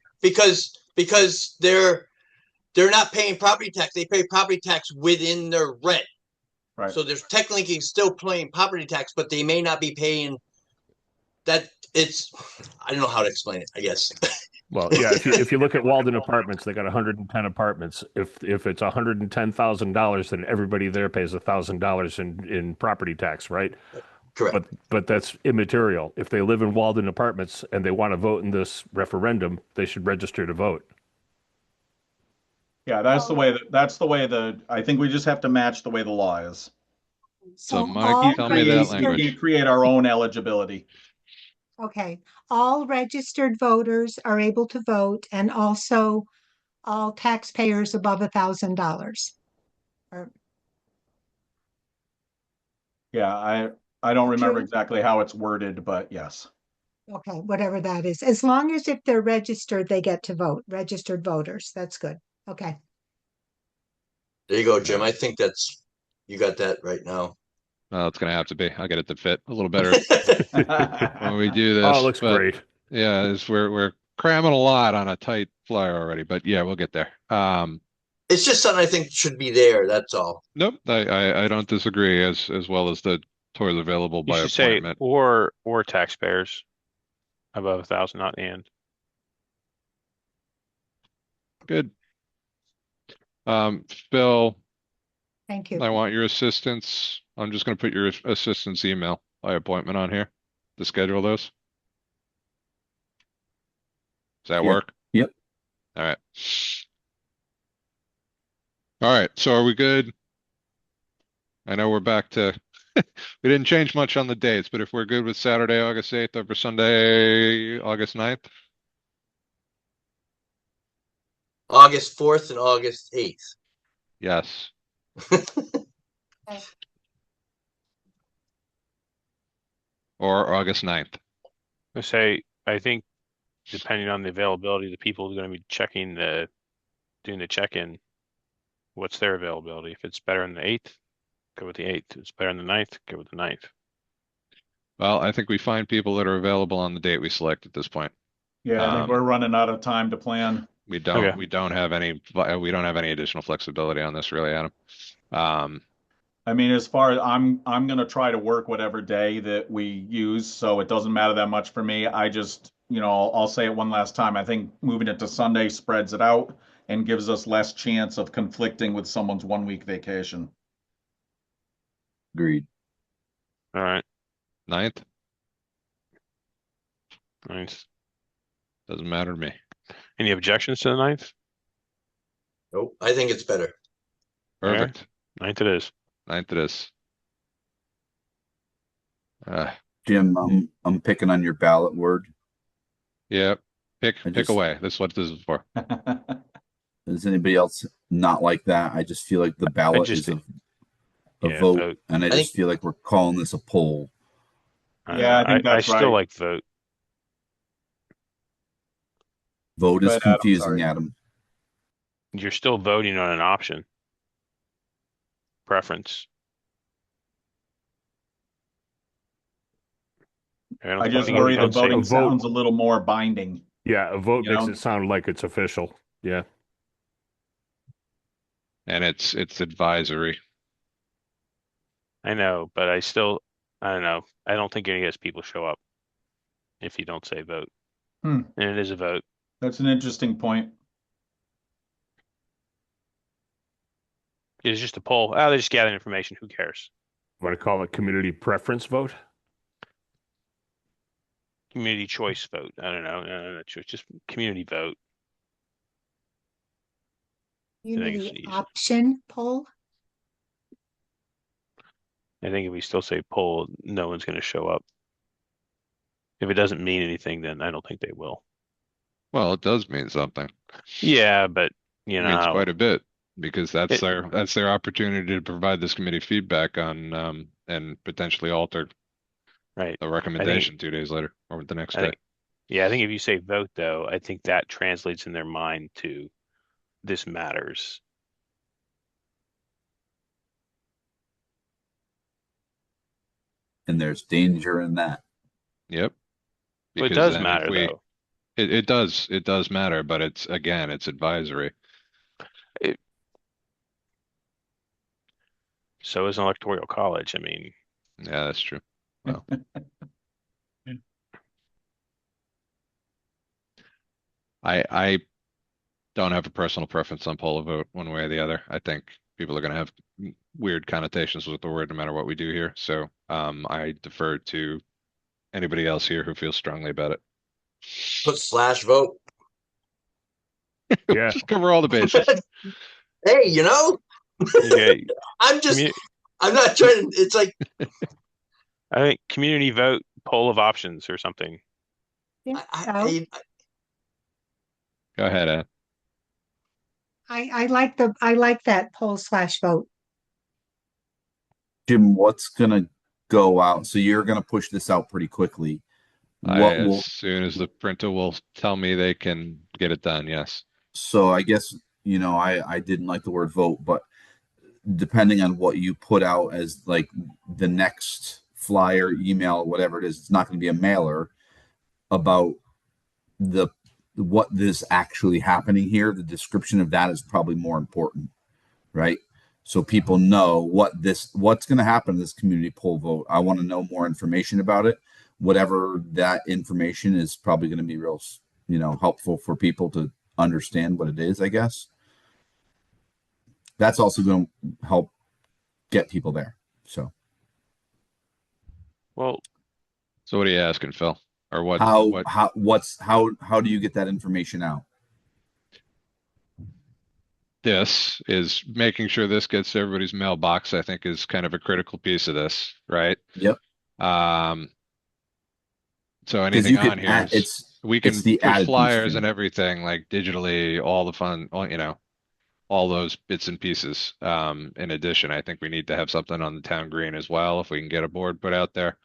Because they're not paying property tax. They pay property tax within their rent. Right. So they're technically still paying property tax, but they may not be paying that. I don't know how to explain it, I guess. Well, yeah, if you look at Walden Apartments, they got 110 apartments. If it's $110,000, then everybody there pays $1,000 in property tax, right? Correct. But that's immaterial. If they live in Walden Apartments and they want to vote in this referendum, they should register to vote. Yeah, that's the way I think we just have to match the way the law is. So all Mike, tell me that registered- We language. can't create our own eligibility. Okay, all registered voters are able to vote and also all taxpayers above $1,000. Yeah, I don't remember True. exactly how it's worded, but yes. Okay, whatever that is. As long as if they're registered, they get to vote, registered voters. That's good. Okay. There you go, Jim. I think you got that right now. Well, it's going to have to be. I'll get it to fit a little better when we do this. Oh, it looks but great. Yeah, we're cramming a lot on a tight flyer already, but yeah, we'll get there. It's just something I think should be there. That's all. Nope, I don't disagree. As well as the toilet available You by should say appointment. or taxpayers above 1,000, not and. Good. Phil, Thank you. I want your assistance. I'm just going to put your assistant's email by appointment on here to schedule those. Does that Sure. work? Yep. All right. All right. So are we good? I know we're back to, we didn't change much on the dates, but if we're good with Saturday, August 8th over Sunday, August 9th? August 4th and August 8th. Yes. or August 9th. I say, I think depending on the availability of the people who are going to be doing the check-in, what's their availability? If it's better on the 8th, go with the 8th. If it's better on the 9th, go with the 9th. Well, I think we find people that are available on the date we select at this point. Yeah, I think we're running out of time to plan. We don't Okay. we don't have any additional flexibility on this really, Adam. I mean, as far as I'm gonna try to work whatever day that we use, so it doesn't matter that much for me. I just, I'll say it one last time. I think moving it to Sunday spreads it out and gives us less chance of conflicting with someone's 1 week vacation. Agreed. All right. 9th? 9th. Doesn't matter to me. Any objections to the 9th? Nope, I think it's better. Perfect. 9th it is. 9th it is. Jim, I'm picking on your ballot word. Yeah. Pick just- away. That's what this is for. Does anybody else not like that? I just feel like the ballot is a Yeah, vote, and I just feel like we're calling this a poll. Yeah, I think that's I right. still like vote. Vote is Go ahead, Adam, confusing, sorry. Adam. You're still voting on an option. Preference. I just think worry the I'd say a voting vote. sounds a little more binding. Yeah, a vote You makes know? it sound like it's official. Yeah. And it's advisory. I know, but I don't know. I don't think any of those people show up if you don't say vote. Hmm. And it is a vote. That's an interesting point. It's just a poll. Oh, they're just gathering information. Who cares? Want to call it community preference vote? Community choice vote. I don't know. No, just community vote. Unity option poll? I think if we still say poll, no one's going to show up. If it doesn't mean anything, then I don't think they will. Well, it does mean something. Yeah, but It means quite a bit because that's their opportunity to provide this committee feedback on and potentially alter the recommendation 2 days later or the next day. I think if you say vote, though, I think that translates in their mind to this matters. And there's danger in that. Yep. But it does matter, though. It does matter, but it's advisory. So is an electoral college. I mean, yeah, that's true. Well, I don't have a personal preference on poll or vote one way or the other. I think people are going to have weird connotations with the word no matter what we do here. So I defer to anybody else here who feels strongly about it. Put /vote. Yeah. Just cover all the bases. Hey, I'm not trying to, it's like. I think community vote, poll of options or something. Yeah. Go ahead, Ed. I like that poll/vote. Jim, what's gonna go out? So you're gonna push this out pretty quickly. As soon as the printer will tell me they can get it done, yes. So I guess, I didn't like the word vote, but depending on what you put out as like the next flyer, email, whatever it is, it's not going to be a mailer about what is actually happening here. The description of that is probably more important, right? So people know what's going to happen in this community poll vote. I want to know more information about it. Whatever that information is probably going to be real, helpful for people to understand what it is, I guess. That's also going to help get people there. So. Well, so what are you asking, Phil? Or what? How do you get that information out? This is making sure this gets to everybody's mailbox, I think is kind of a critical piece of this, right? Yep. So anything on here, we can push flyers and everything like digitally, all the fun, all those bits and pieces. In addition, I think we need to have something on the town green as well, if we can get a board put out there.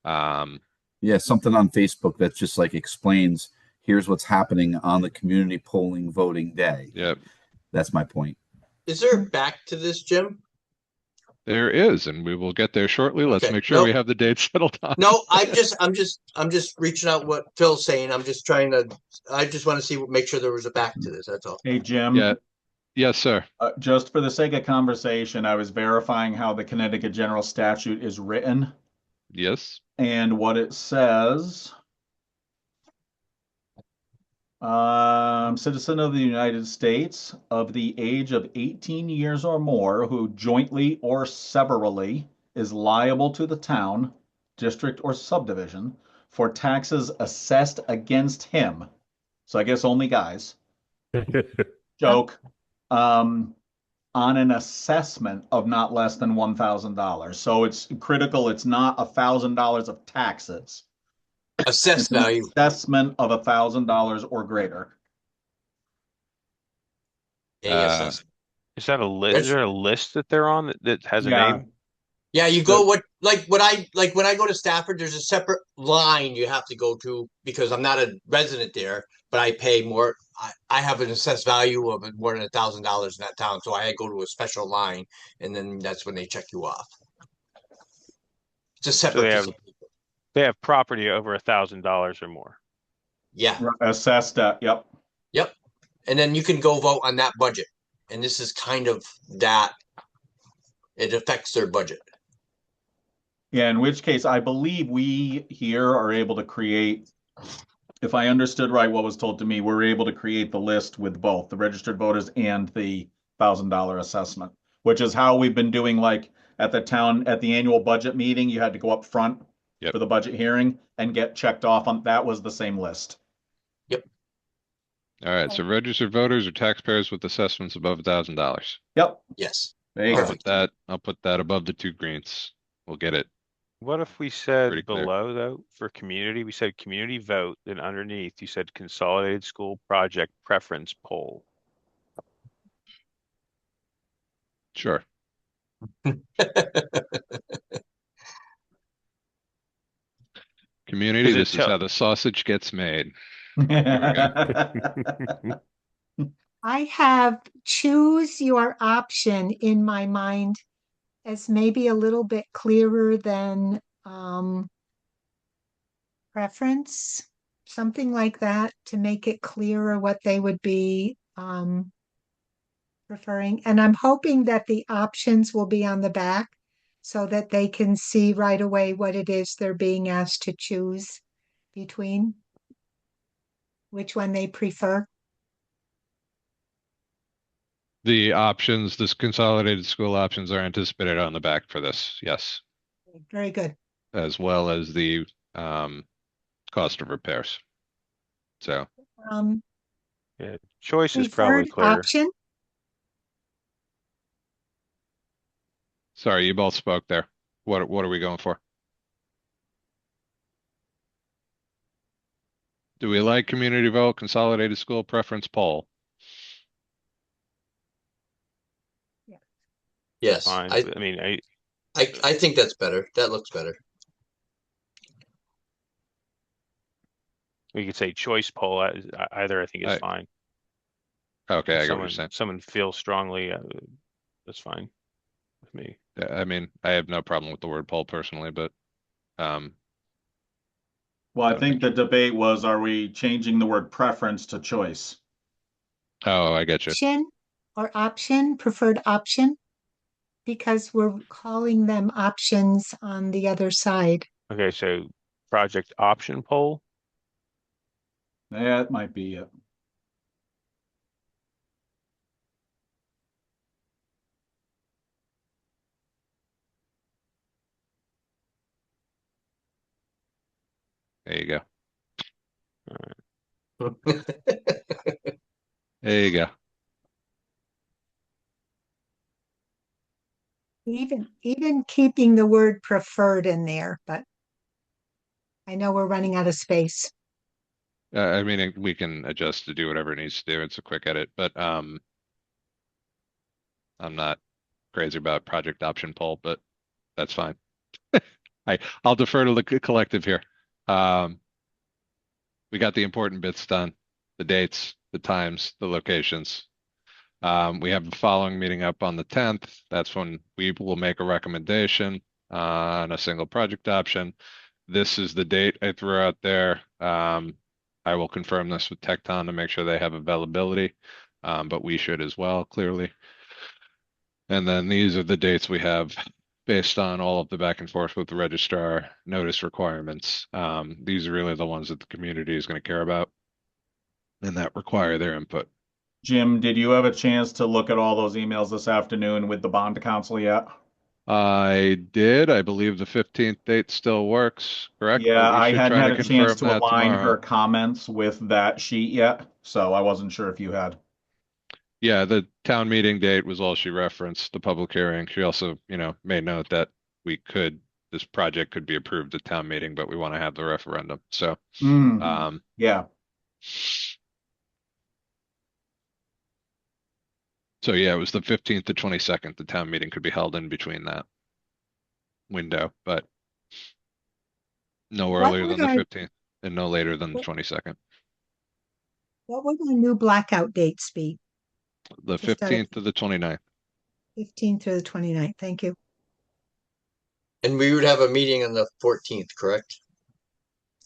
Yeah, something on Facebook that just like explains here's what's happening on the community polling voting day. Yep. That's my point. Is there a back to this, Jim? There is, and we will get there shortly. Let's Okay. make sure we have the date settled on. No, I'm just reaching out what Phil's saying. I just want to see, make sure there was a back to this. That's all. Hey, Jim. Yeah. Yes, sir. Just for the sake of conversation, I was verifying how the Connecticut General Statute is written. Yes. And what it says, citizen of the United States of the age of 18 years or more who jointly or severally is liable to the town, district, or subdivision for taxes assessed against him. So I guess only guys. Joke. On an assessment of not less than $1,000. So it's critical. It's not $1,000 of taxes. Assessed value. Assessment of $1,000 or greater. Assessment. Is that a list? Is there a list that they're on that has a Yeah. name? Yeah, you go when I go to Stafford, there's a separate line you have to go to because I'm not a resident there, but I pay more. I have an assessed value of more than $1,000 in that town, so I go to a special line, and then that's when they check you off. It's a separate. So they have property over $1,000 or more. Yeah. Assessed at, yep. Yep. And then you can go vote on that budget, and this is kind of that. It affects their budget. Yeah, in which case I believe we here are able to create, if I understood right what was told to me, we're able to create the list with both the registered voters and the $1,000 assessment, which is how we've been doing like at the annual budget meeting, you had to go up front for the budget hearing and get checked off on, that was the same list. Yep. All right. So registered voters are taxpayers with assessments above $1,000. Yep. Yes. There you go. I'll put that above the 2 greens. We'll get it. What if we said Pretty clear. below, though, for community, we said community vote, then underneath you said consolidated school project preference poll. Sure. Community, this is how the sausage gets made. I have choose your option in my mind as maybe a little bit clearer than preference, something like that, to make it clearer what they would be preferring. And I'm hoping that the options will be on the back so that they can see right away what it is they're being asked to choose between, which one they prefer. The options, this consolidated school options are anticipated on the back for this. Yes. Very good. As well as the cost of repairs. So. Yeah, choice is probably clear. Option. Sorry, you both spoke there. What are we going for? Do we like community vote, consolidated school preference poll? Yes. Fine. I think that's better. That looks better. We could say choice poll. Either I think is fine. Okay, If I get what you're saying. Someone feels strongly, that's fine with me. I mean, I have no problem with the word poll personally, but well, I think the debate was, are we changing the word preference to choice? Oh, I get you. Option or option, preferred option, because we're calling them options on the other side. Okay, so project option poll. That might be it. There you go. There you go. Even keeping the word preferred in there, but I know we're running out of space. I mean, we can adjust to do whatever it needs to do. It's a quick edit, but I'm not crazy about project option poll, but that's fine. I'll defer to the collective here. We got the important bits done, the dates, the times, the locations. We have the following meeting up on the 10th. That's when we will make a recommendation on a single project option. This is the date I threw out there. I will confirm this with Tecton to make sure they have availability, but we should as well, clearly. And then these are the dates we have based on all of the back and forth with the registrar notice requirements. These are really the ones that the community is going to care about and that require their input. Jim, did you have a chance to look at all those emails this afternoon with the bond council yet? I did. I believe the 15th date still works, correct? Yeah, But we I should hadn't try had to a chance confirm to that align her tomorrow. comments with that sheet yet, so I wasn't sure if you had. Yeah, the town meeting date was all she referenced, the public hearing. She also, made note that this project could be approved at town meeting, but we want to have the referendum. So, Yeah. So yeah, it was the 15th to 22nd. The town meeting could be held in between that window, but no earlier than the 15th and no later than the 22nd. What would the new blackout dates be? The 15th to the 29th. 15th through the 29th. Thank you. And we would have a meeting on the 14th, correct?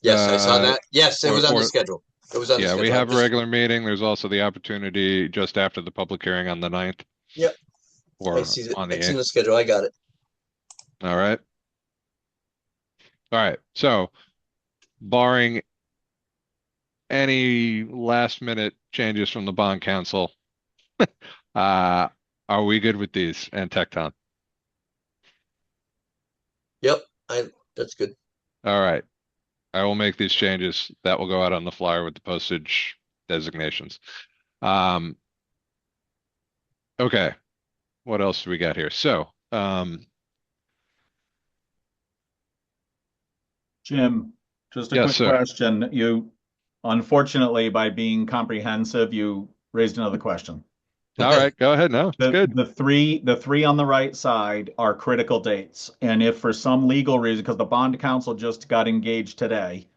Yes, I saw that. Yes, it was on the schedule. It was on the schedule. Yeah, we have a regular meeting. There's also the opportunity just after the public hearing on the 9th. Yep. Or I see it. on the It's 8th. in the schedule. I got it. All right. All right. So, barring any last minute changes from the bond council, are we good with these and Tecton? Yep. That's good. All right. I will make these changes. That will go out on the flyer with the postage designations. Okay. What else do we got here? So, Jim, just a yes, quick sir. question. You, unfortunately, by being comprehensive, you raised another question. All right, go ahead. No, it's good. The three on the right side are critical dates. And if for some legal reason, because the bond council just got engaged today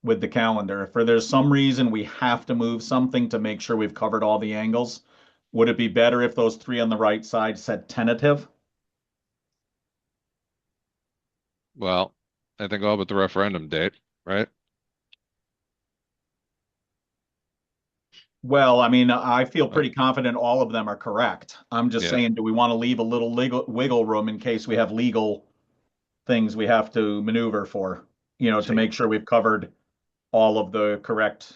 with the calendar, if there's some reason we have to move something to make sure we've covered all the angles, would it be better if those three on the right side said tentative? Well, I think all but the referendum date, right? Well, I mean, I feel pretty confident all of them are correct. I'm just Yeah. saying, do we want to leave a little legal wiggle room in case we have legal things we have to maneuver for, to make sure we've covered all of the correct.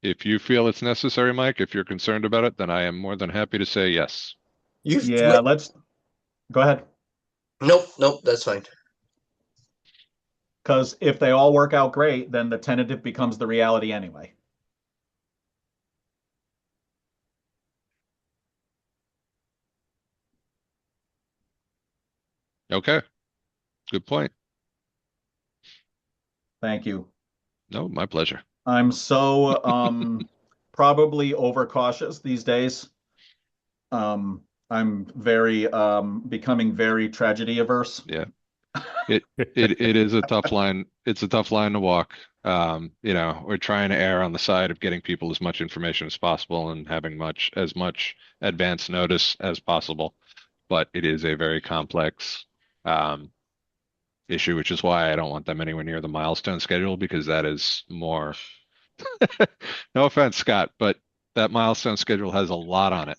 If you feel it's necessary, Mike, if you're concerned about it, then I am more than happy to say yes. Yeah, let's go ahead. Nope, that's fine. Because if they all work out great, then the tentative becomes the reality anyway. Okay. Good point. Thank you. No, my pleasure. I'm so probably overcautious these days. I'm very becoming very tragedy averse. Yeah. It is a tough line. It's a tough line to walk. We're trying to err on the side of getting people as much information as possible and having as much advance notice as possible. But it is a very complex issue, which is why I don't want them anywhere near the milestone schedule, because that is more no offense, Scott, but that milestone schedule has a lot on it.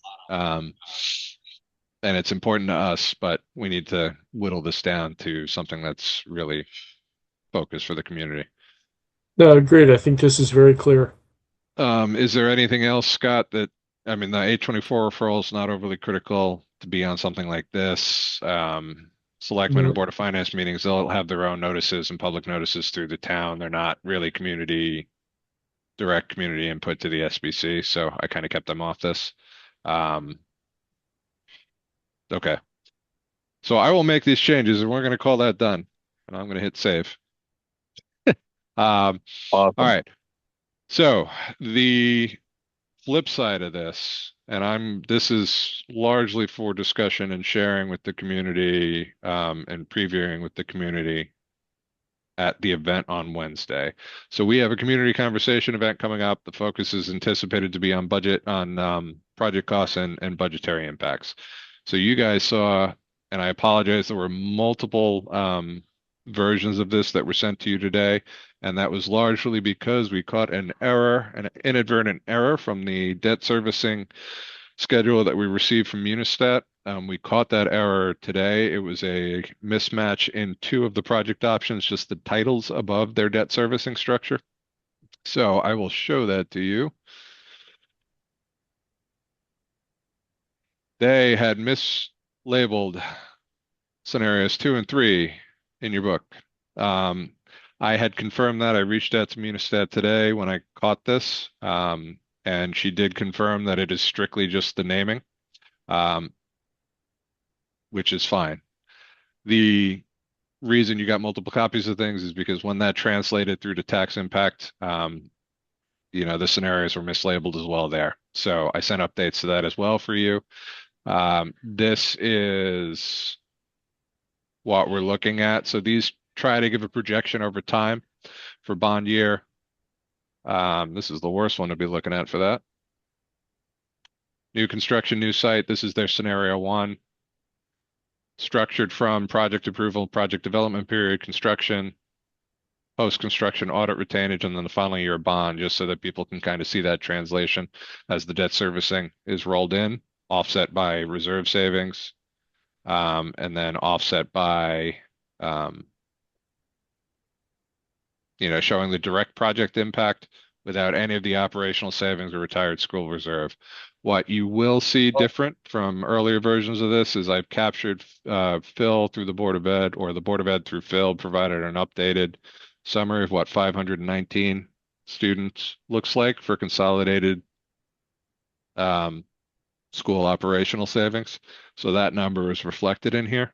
And it's important to us, but we need to whittle this down to something that's really focused for the community. No, great. I think this is very clear. Is there anything else, Scott, the 824 referral is not overly critical to be on something like this. Selectmen and Board of Finance meetings, they'll have their own notices and public notices through the town. They're not really direct community input to the SBC, so I kind of kept them off this. Okay. So I will make these changes and we're going to call that done. And I'm going to hit save. Awesome. All right. So the flip side of this, and this is largely for discussion and sharing with the community, and previewing with the community. at the event on Wednesday. So we have a community conversation event coming up. The focus is anticipated to be on budget, on project costs and budgetary impacts. So you guys saw, and I apologize, there were multiple versions of this that were sent to you today, and that was largely because we caught an error, an inadvertent error from the debt servicing schedule that we received from Unistat. We caught that error today. It was a mismatch in two of the project options, just the titles above their debt servicing structure. So I will show that to you. They had mislabeled scenarios 2 and 3 in your book. I had confirmed that. I reached out to Unistat today when I caught this, and she did confirm that it is strictly just the naming. Which is fine. The reason you got multiple copies of things is because when that translated through to tax impact, the scenarios were mislabeled as well there. So I sent updates to that as well for you. This is what we're looking at. So these try to give a projection over time for bond year. This is the worst one to be looking at for that. New construction, new site. This is their scenario 1. Structured from project approval, project development period, construction, post-construction audit retainage, and then the final year bond, just so that people can kind of see that translation as the debt servicing is rolled in, offset by reserve savings, and then offset by, showing the direct project impact without any of the operational savings or retired school reserve. What you will see different from earlier versions of this is I've captured Phil through the Board of Ed, or the Board of Ed through Phil, provided an updated summary of what 519 students looks like for consolidated school operational savings. So that number is reflected in here.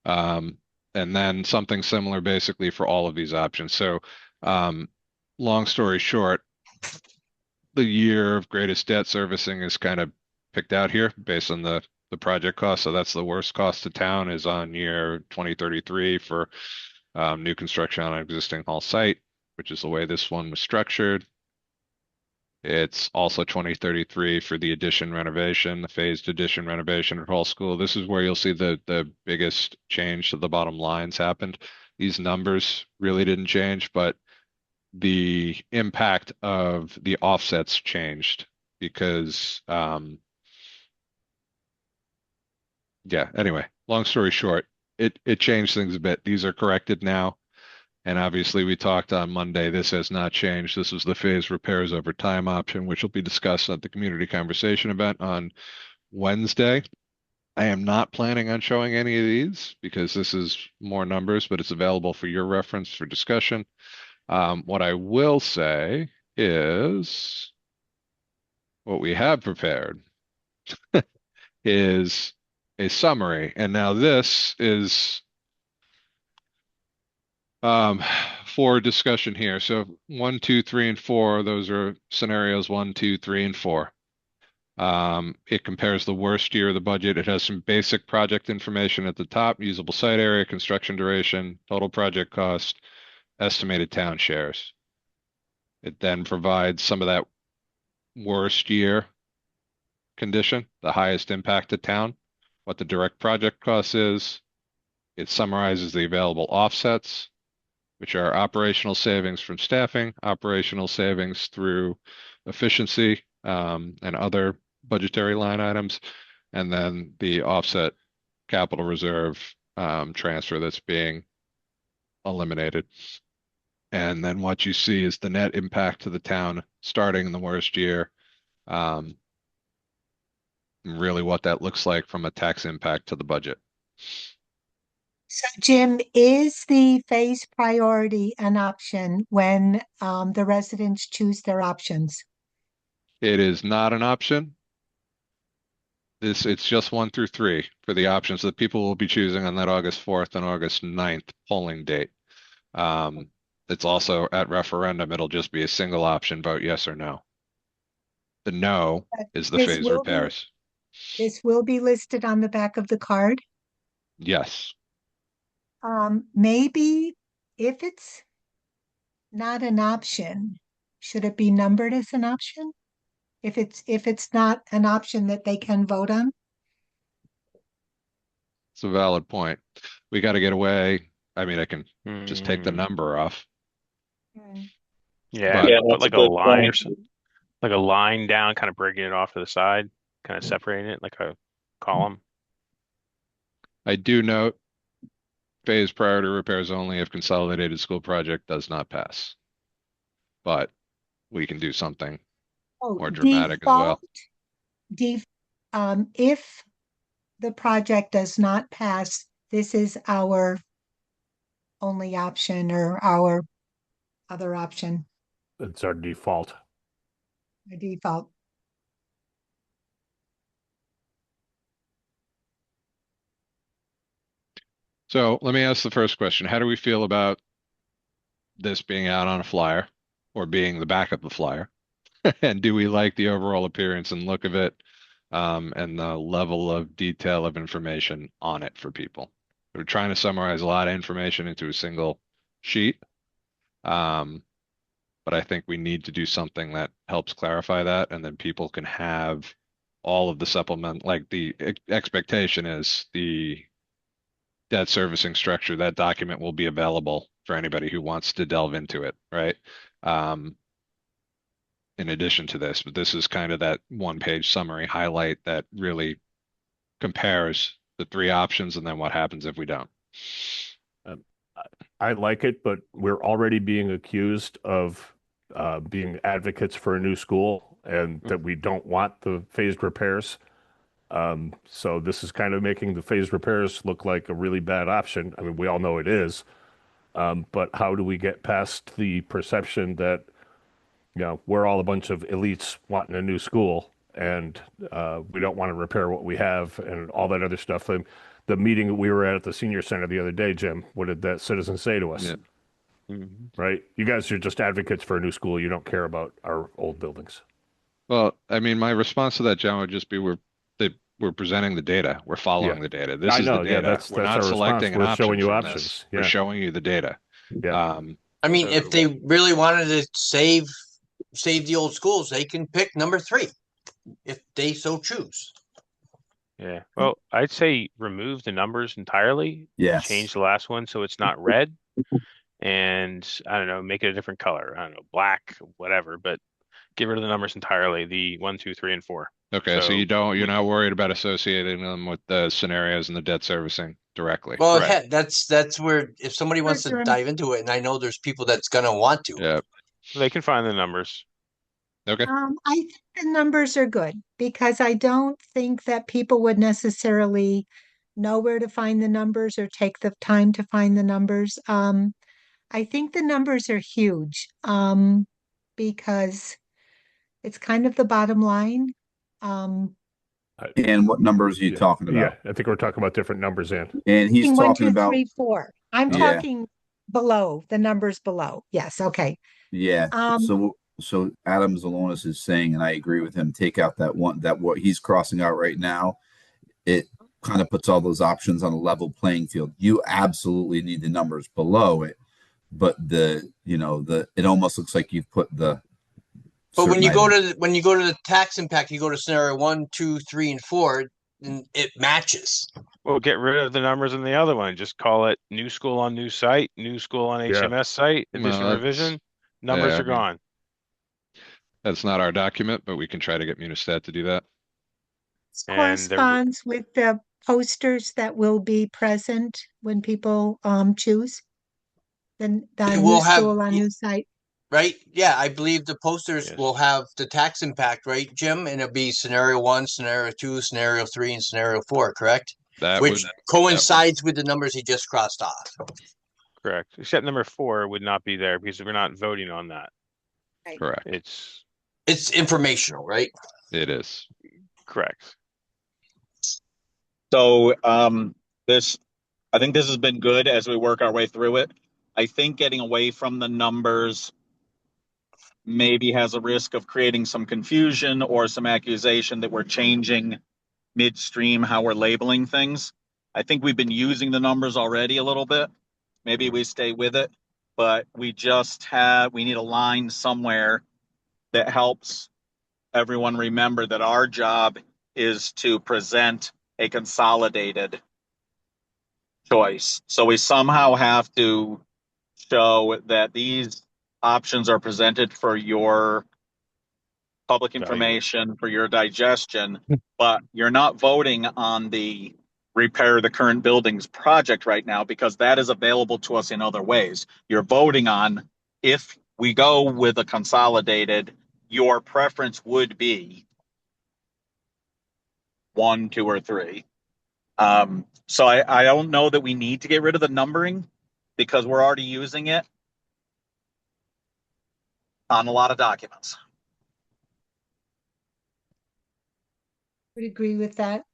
And then something similar basically for all of these options. So long story short, the year of greatest debt servicing is kind of picked out here based on the project cost. So that's the worst cost to town is on year 2033 for new construction on an existing hall site, which is the way this one was structured. It's also 2033 for the addition renovation, the phased addition renovation at Hall School. This is where you'll see the biggest change to the bottom lines happened. These numbers really didn't change, but the impact of the offsets changed because, anyway, long story short, it changed things a bit. These are corrected now. And obviously we talked on Monday, this has not changed. This is the phase repairs over time option, which will be discussed at the community conversation event on Wednesday. I am not planning on showing any of these because this is more numbers, but it's available for your reference for discussion. What I will say is what we have prepared is a summary. And now this is for discussion here. So 1, 2, 3, and 4, those are scenarios 1, 2, 3, and 4. It compares the worst year of the budget. It has some basic project information at the top, usable site area, construction duration, total project cost, estimated town shares. It then provides some of that worst year condition, the highest impact to town, what the direct project cost is. It summarizes the available offsets, which are operational savings from staffing, operational savings through efficiency, and other budgetary line items, and then the offset capital reserve transfer that's being eliminated. And then what you see is the net impact to the town starting in the worst year, really what that looks like from a tax impact to the budget. So Jim, is the phase priority an option when the residents choose their options? It is not an option. It's just 1 through 3 for the options that people will be choosing on that August 4th and August 9th polling date. It's also at referendum, it'll just be a single option vote, yes or no. The no is the phase repairs. This will be listed on the back of the card? Yes. Maybe if it's not an option, should it be numbered as an option? If it's not an option that they can vote on? It's a valid point. We got to get away. I mean, I can just take the Hmm. number off. Yeah, But- Yeah, put that's a like a good line or point. something, like a line down, kind of breaking it off to the side, kind of separating it like a column. I do note phase priority repairs only if consolidated school project does not pass. But we can do something more dramatic as well. If the project does not pass, this is our only option or our other option, It's our default. by default. So let me ask the first question. How do we feel about this being out on a flyer or being the back of the flyer? And do we like the overall appearance and look of it, and the level of detail of information on it for people? We're trying to summarize a lot of information into a single sheet. But I think we need to do something that helps clarify that, and then people can have all of the supplement, like the expectation is the debt servicing structure, that document will be available for anybody who wants to delve into it, right? In addition to this, but this is kind of that one-page summary highlight that really compares the three options and then what happens if we don't. I like it, but we're already being accused of being advocates for a new school and that we don't want the phased repairs. So this is kind of making the phased repairs look like a really bad option. I mean, we all know it is. But how do we get past the perception that, you know, we're all a bunch of elites wanting a new school and we don't want to repair what we have and all that other stuff. And the meeting that we were at the senior center the other day, Jim, what did that citizen say to us? Yeah. Right? You guys are just advocates for a new school. You don't care about our old buildings. Well, I mean, my response to that, John, would just be we're presenting the data. We're following the data. This I is know, the yeah, data. that's We're our not response. selecting an We're option showing you from options. this. Yeah. We're showing you the data. Yeah. I mean, if they really wanted to save the old schools, they can pick number 3 if they so choose. Yeah. Well, I'd say remove the numbers entirely. Yes. Change the last one so it's not red. And I don't know, make it a different color. I don't know, black, whatever, but get rid of the numbers entirely, the 1, 2, 3, and 4. Okay, so So- you're not worried about associating them with the scenarios and the debt servicing directly. Well, Correct. heck, that's where if somebody wants to Sure. dive into it, and I know there's people that's gonna want to. Yeah. They can find the numbers. Okay. I think the numbers are good because I don't think that people would necessarily know where to find the numbers or take the time to find the numbers. I think the numbers are huge, because it's kind of the bottom line. And what numbers are you talking about? Yeah, I think we're talking about different numbers, Ann. And he's One, talking two, about, three, 4. I'm Yeah. talking below, the numbers below. Yes, okay. yeah. So Adam Zalonis is saying, and I agree with him, take out that one, that what he's crossing out right now. It kind of puts all those options on a level playing field. You absolutely need the numbers below it, but it almost looks like you've put the. But when certain you go items- to the tax impact, you go to scenario 1, 2, 3, and 4, and it matches. Well, get rid of the numbers in the other one. Just call it new school on new site, new school on HMS site, Well, addition that's- revision. Numbers yeah, are I mean- gone. That's not our document, but we can try to get Munistat to do that. And they're- Corresponds with the posters that will be present when people choose. Then the It new will have- school on new site. Right? Yeah, I believe the posters Yes. will have the tax impact, right, Jim? And it'll be scenario 1, scenario 2, scenario 3, and scenario 4, correct? That Which would coincides with the numbers he just crossed off. Correct. Except number 4 would not be there because we're not voting on that. correct. It's informational, right? It is. Correct. So I think this has been good as we work our way through it. I think getting away from the numbers maybe has a risk of creating some confusion or some accusation that we're changing midstream how we're labeling things. I think we've been using the numbers already a little bit. Maybe we stay with it, but we need a line somewhere that helps everyone remember that our job is to present a consolidated choice. So we somehow have to show that these options are presented for your public information, for your digestion, but you're not voting on the repair the current buildings project right now because that is available to us in other ways. You're voting on if we go with a consolidated, your preference would be 1, 2, or 3. So I don't know that we need to get rid of the numbering because we're already using it on a lot of documents. Would agree with that.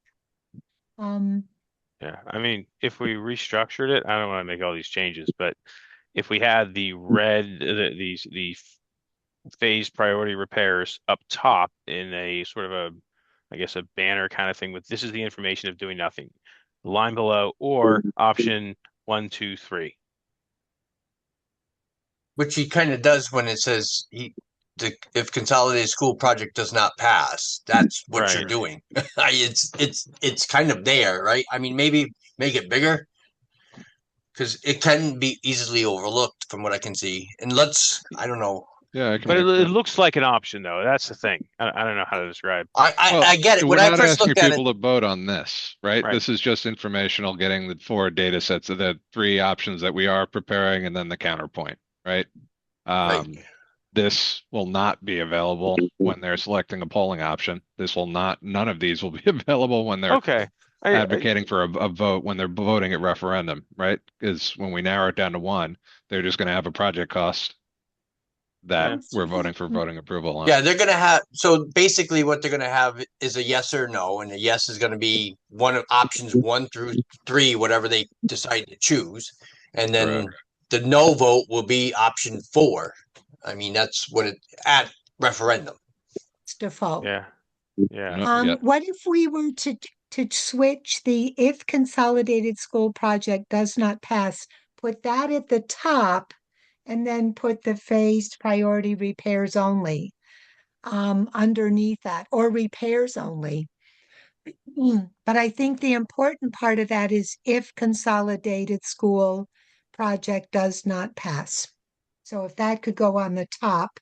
Yeah, I mean, if we restructured it, I don't want to make all these changes, but if we had the red, the phased priority repairs up top in a sort of a, I guess, a banner kind of thing with this is the information of doing nothing, the line below, or option 1, 2, 3. Which he kind of does when it says if consolidated school project does not pass, that's what you're Right. doing. It's kind of there, right? I mean, maybe make it bigger because it can be easily overlooked from what I can see. And I don't know. Yeah, I can But make it that. looks like an option, though. That's the thing. I don't know how to describe. Well, I get it. we're When I not first asking looked at it, people to vote on this, right? Right. This is just informational, getting the 4 data sets of the 3 options that we are preparing and then the counterpoint, right? This will not be available when they're selecting a polling option. None of these will be available when they're Okay. advocating for a vote, when they're voting at referendum, right? Because when we narrow it down to 1, they're just going to have a project cost that we're voting approval on. yeah, they're going to have. So basically, what they're going to have is a yes or no, and a yes is going to be one of options 1 through 3, whatever they decide to choose, and then the no vote will be option 4. I mean, that's what it at referendum. It's default. Yeah. What if we were to switch the if consolidated school project does not pass, put that at the top, and then put the phased priority repairs only underneath that, or repairs only. But I think the important part of that is if consolidated school project does not pass. So if that could go on the top.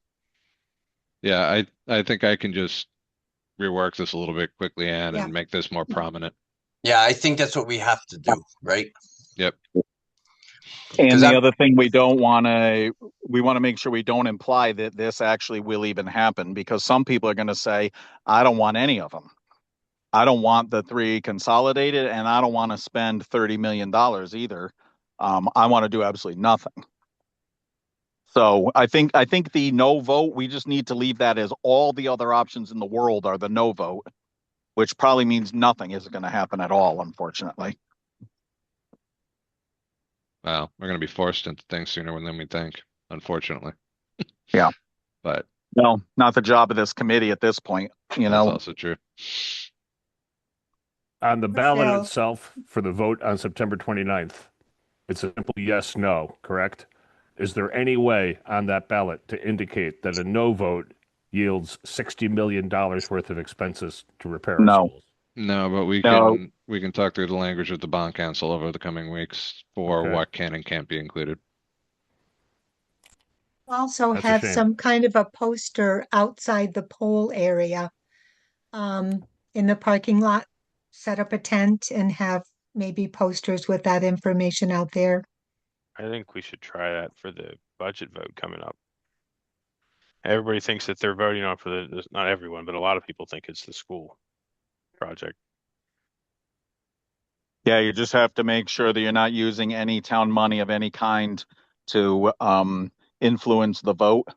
Yeah, I think I can just rework this a little bit quickly, Anne, Yeah. and make this more prominent. Yeah, I think that's what we have to do, right? Yep. And the other thing we want to make sure we don't imply that this actually will even happen, because some people are going to say, I don't want any of them. I don't want the 3 consolidated, and I don't want to spend $30 million either. I want to do absolutely nothing. So I think the no vote, we just need to leave that as all the other options in the world are the no vote, which probably means nothing is going to happen at all, unfortunately. Well, we're going to be forced into things sooner than we think, unfortunately. Yeah. But no, not the job of this committee at this point, you know. That's also true. On the ballot itself for the vote on September 29th, it's a simple yes, no, correct? Is there any way on that ballot to indicate that a no vote yields $60 million worth of expenses to repair our schools? No, but we can talk through the language with the bond council over the coming weeks for what can and can't be included. Also have some kind of a poster outside the poll area in the parking lot, set up a tent and have maybe posters with that information out there. I think we should try that for the budget vote coming up. Everybody thinks that they're voting on for not everyone, but a lot of people think it's the school project. Yeah, you just have to make sure that you're not using any town money of any kind to influence the vote.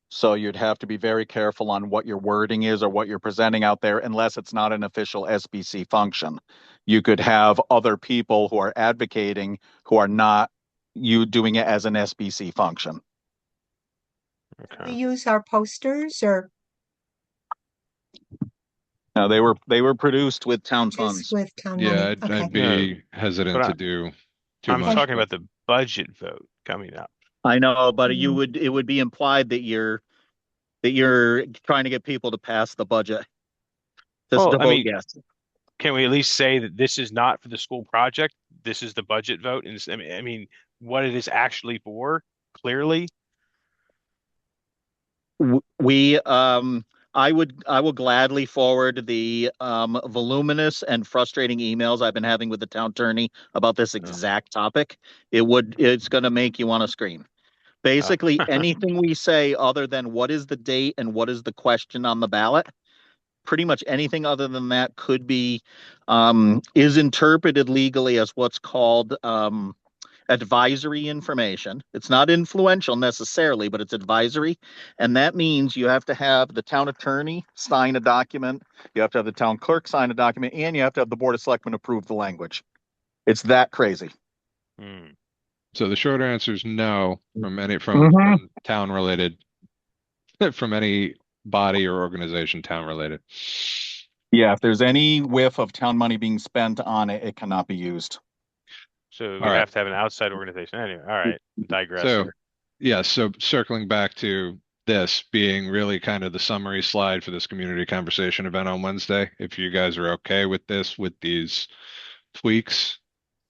So you'd have to be very careful on what your wording is or what you're presenting out there, unless it's not an official SBC function. You could have other people who are advocating who are not you doing it as an SBC function. We use our posters or? No, they were produced with town Just funds. with town Yeah, money? I'd Okay. be hesitant But to do too I'm much. talking but- about the budget vote coming up. I know, but Mhm. it would be implied that you're trying to get people to pass the budget. Just Well, to I vote mean, yes. can we at least say that this is not for the school project? This is the budget vote, and I mean, what it is actually for, clearly. We I will gladly forward the voluminous and frustrating emails I've been having with the town attorney about this exact topic. It's going to make you want to scream. Basically, anything we say other than what is the date and what is the question on the ballot, pretty much anything other than that could be is interpreted legally as what's called advisory information. It's not influential necessarily, but it's advisory. And that means you have to have the town attorney sign a document, you have to have the town clerk sign a document, and you have to have the Board of Selectmen approve the language. It's that crazy. Hmm. So the short answer is no from any Mhm. from town related, from any body or organization town related. Yeah, if there's any whiff of town money being spent on it, it cannot be used. So All we right. have to have an outside organization anyway. All right, digress So, here. yeah, so circling back to this being really kind of the summary slide for this community conversation event on Wednesday, if you guys are okay with this, with these tweaks,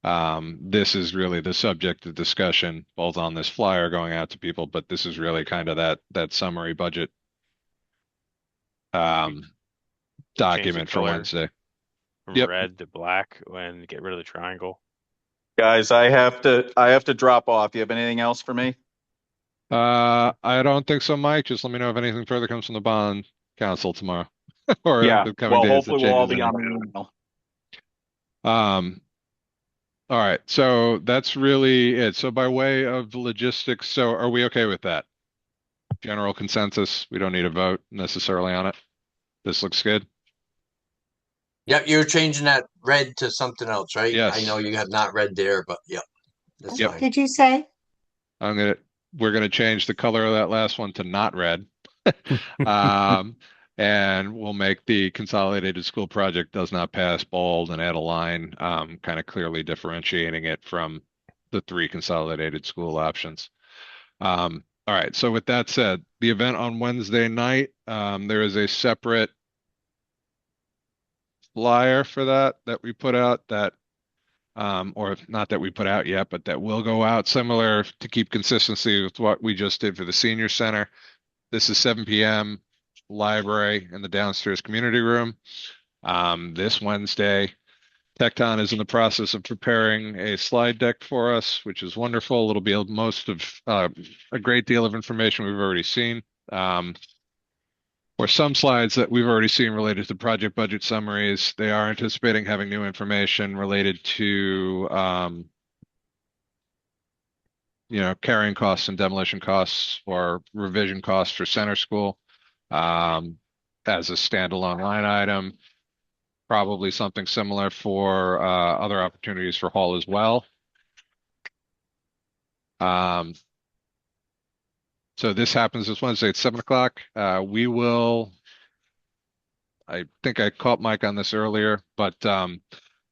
this is really the subject of discussion, both on this flyer going out to people, but this is really kind of that summary budget document for color Wednesday. From Yep. red to black and get rid of the triangle. Guys, I have to drop off. You have anything else for me? I don't think so, Mike. Just let me know if anything further comes from the bond council tomorrow or Yeah. the coming Well, days that hopefully we'll all changes be on anything. the email. All right, so that's really it. So by way of logistics, so are we okay with that? General consensus, we don't need a vote necessarily on it. This looks good. Yep, you're changing that red to something else, right? Yes. I know you have not red there, but yep, that's Yep. fine. Did you say? We're gonna change the color of that last one to not red. And we'll make the consolidated school project does not pass bold and add a line, kind of clearly differentiating it from the three consolidated school options. All right, so with that said, the event on Wednesday night, there is a separate flyer for that we put out that or not that we put out yet, but that will go out, similar to keep consistency with what we just did for the senior center. This is 7 p.m. library in the downstairs community room. This Wednesday, Tecton is in the process of preparing a slide deck for us, which is wonderful. It'll be a great deal of information we've already seen. Or some slides that we've already seen related to project budget summaries. They are anticipating having new information related to, carrying costs and demolition costs or revision costs for center school, as a standalone line item. Probably something similar for, other opportunities for Hall as well. So this happens this Wednesday at 7 o'clock. I think I caught Mike on this earlier, but the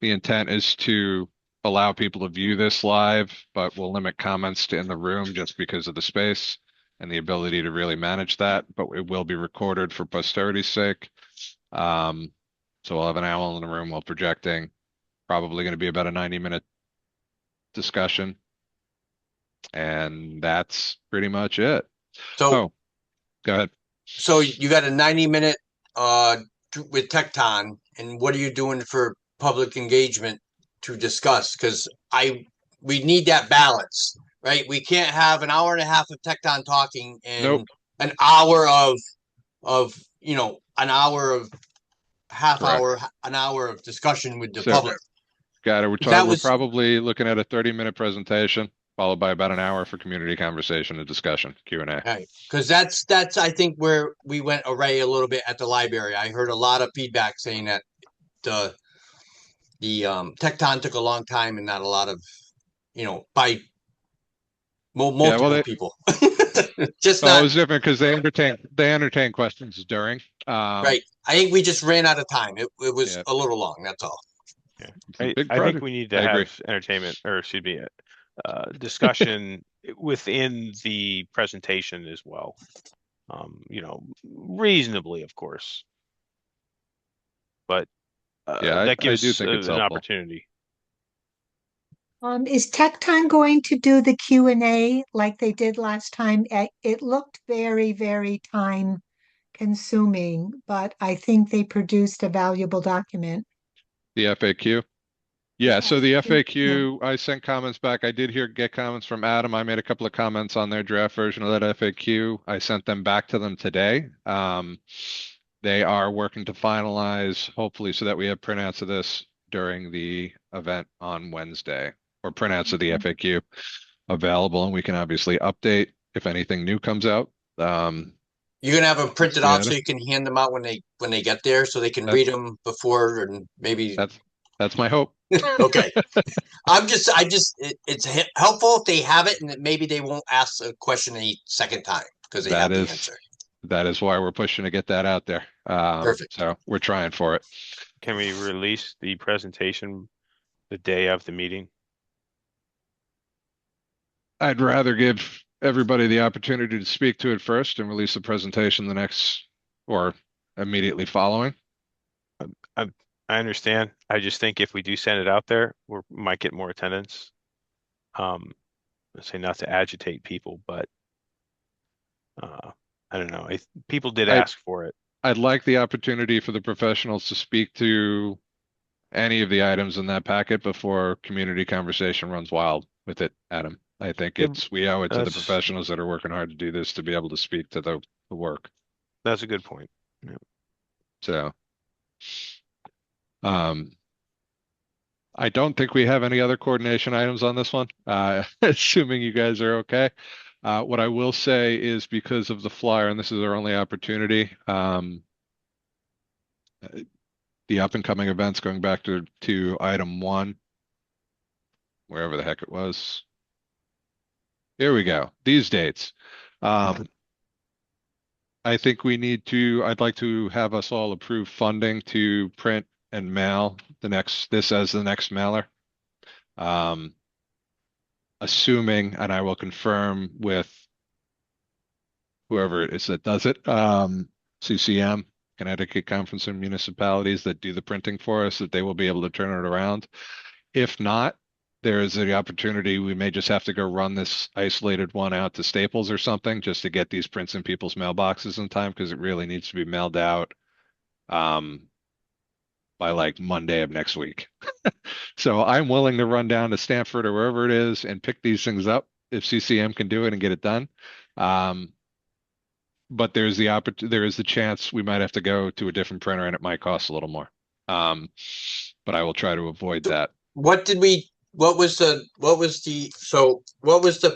intent is to allow people to view this live, but we'll limit comments to in the room just because of the space and the ability to really manage that. But it will be recorded for posterity's sake. So we'll have an owl in the room while projecting. Probably going to be about a 90-minute discussion. And that's pretty much it. So, go ahead. So you got a 90-minute with Tecton, and what are you doing for public engagement to discuss? Because we need that balance, right? We can't have an hour and a half of Tecton talking and an hour of an hour of discussion with the public. Got it. We're probably looking at a 30-minute presentation, followed by about an hour for community conversation and discussion, Q&A. Right, because that's I think where we went array a little bit at the library. I heard a lot of feedback saying that the Tecton took a long time and not a lot of, by multiple people. Just Oh, it not was different because they entertain questions during. right. I think we just ran out of time. It was Yeah. a little long. That's all. Yeah. It's a big I think project. we need I to agree. have entertainment, or excuse me, discussion within the presentation as well. You know, reasonably, of course, but Yeah, that I do gives think it's an helpful. opportunity. Is Tecton going to do the Q&A like they did last time? It looked very, very time consuming, but I think they produced a valuable document. The FAQ. Yeah, so the Yeah. FAQ, I sent comments back. I did get comments from Adam. I made a couple of comments on their draft version of that FAQ. I sent them back to them today. They are working to finalize, hopefully, so that we have printouts of this during the event on Wednesday, or printouts of the FAQ available, and we can obviously update if anything new comes out. You're gonna have them printed Yeah, off so you can hand them out when they get there, so they can read them before and maybe. That's my hope. Okay. It's helpful if they have it, and maybe they won't ask a question a second time because they have the answer. That is why we're pushing to get that out there. Perfect. So we're trying for it. Can we release the presentation the day of the meeting? I'd rather give everybody the opportunity to speak to it first and release the presentation the next or immediately following. I understand. I just think if we do send it out there, we might get more attendance. I say not to agitate people, but I don't know. People did ask for it. I'd like the opportunity for the professionals to speak to any of the items in that packet before community conversation runs wild with it, Adam. I think we owe it to the professionals that are working hard to do this to be able to speak to the work. That's a good point. Yeah. So, I don't think we have any other coordination items on this one, assuming you guys are okay. What I will say is because of the flyer, and this is our only opportunity, the up and coming events, going back to item 1, wherever the heck it was. Here we go. These dates. I think I'd like to have us all approve funding to print and mail this as the next mailer. Assuming, and I will confirm with whoever it is that does it, CCM, Connecticut Conference of Municipalities that do the printing for us, that they will be able to turn it around. If not, there is the opportunity, we may just have to go run this isolated one out to Staples or something just to get these prints in people's mailboxes in time, because it really needs to be mailed out by like Monday of next week. So I'm willing to run down to Stanford or wherever it is and pick these things up if CCM can do it and get it done. But there is the chance we might have to go to a different printer and it might cost a little more. But I will try to avoid that. What was the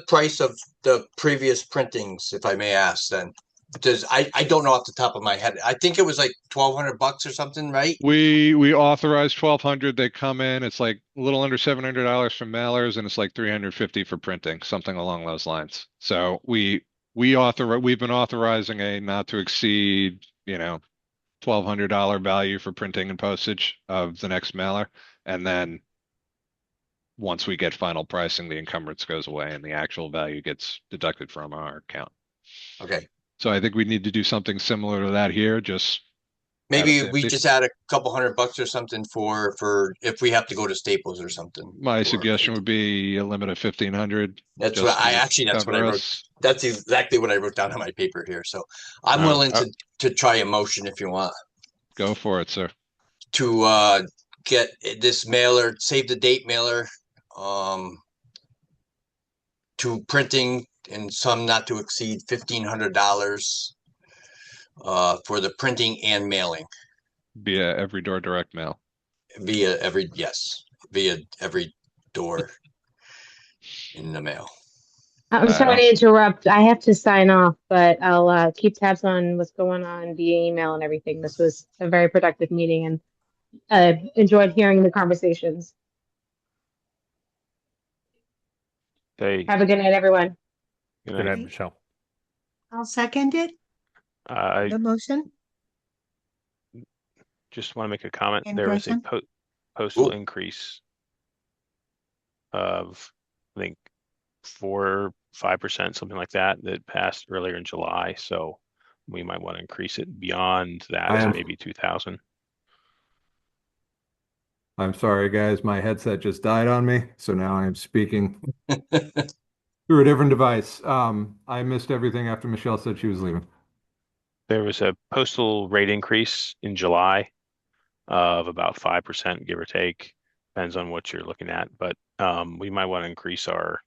price of the previous printings, if I may ask then? Because I don't know off the top of my head. I think it was like $1,200 or something, right? We authorized $1,200. They come in. It's like a little under $700 for mailers, and it's like $350 for printing, something along those lines. So we've been authorizing a not to exceed, $1,200 value for printing and postage of the next mailer, and then once we get final pricing, the encumbrance goes away and the actual value gets deducted from our account. Okay. So I think we need to do something similar to that here. Just maybe we just add a couple $100 or something for if we have to go to Staples or something. My suggestion would be a limit of 1,500. That's what I wrote. That's exactly what I wrote down on my paper here. So I'm willing to try a motion if you want. Go for it, sir. To get this mailer, save the date mailer, to printing and some not to exceed $1,500 for the printing and mailing via every door direct mail. Via every door in the mail. I'm sorry to interrupt. I have to sign off, but I'll keep tabs on what's going on via email and everything. This was a very productive meeting, and I enjoyed hearing the conversations. Have a good night, everyone. Good night, Michelle. I'll second it, I the motion. just want to make a comment. And There was a Grayson? postal Ooh. increase of, I think, 4-5%, something like that, that passed earlier in July. So we might want to increase it beyond that to maybe 2,000. I'm sorry, guys. My headset just died on me, so now I'm speaking through a different device. I missed everything after Michelle said she was leaving. There was a postal rate increase in July of about 5%, give or take. Depends on what you're looking at, but we might want to increase our,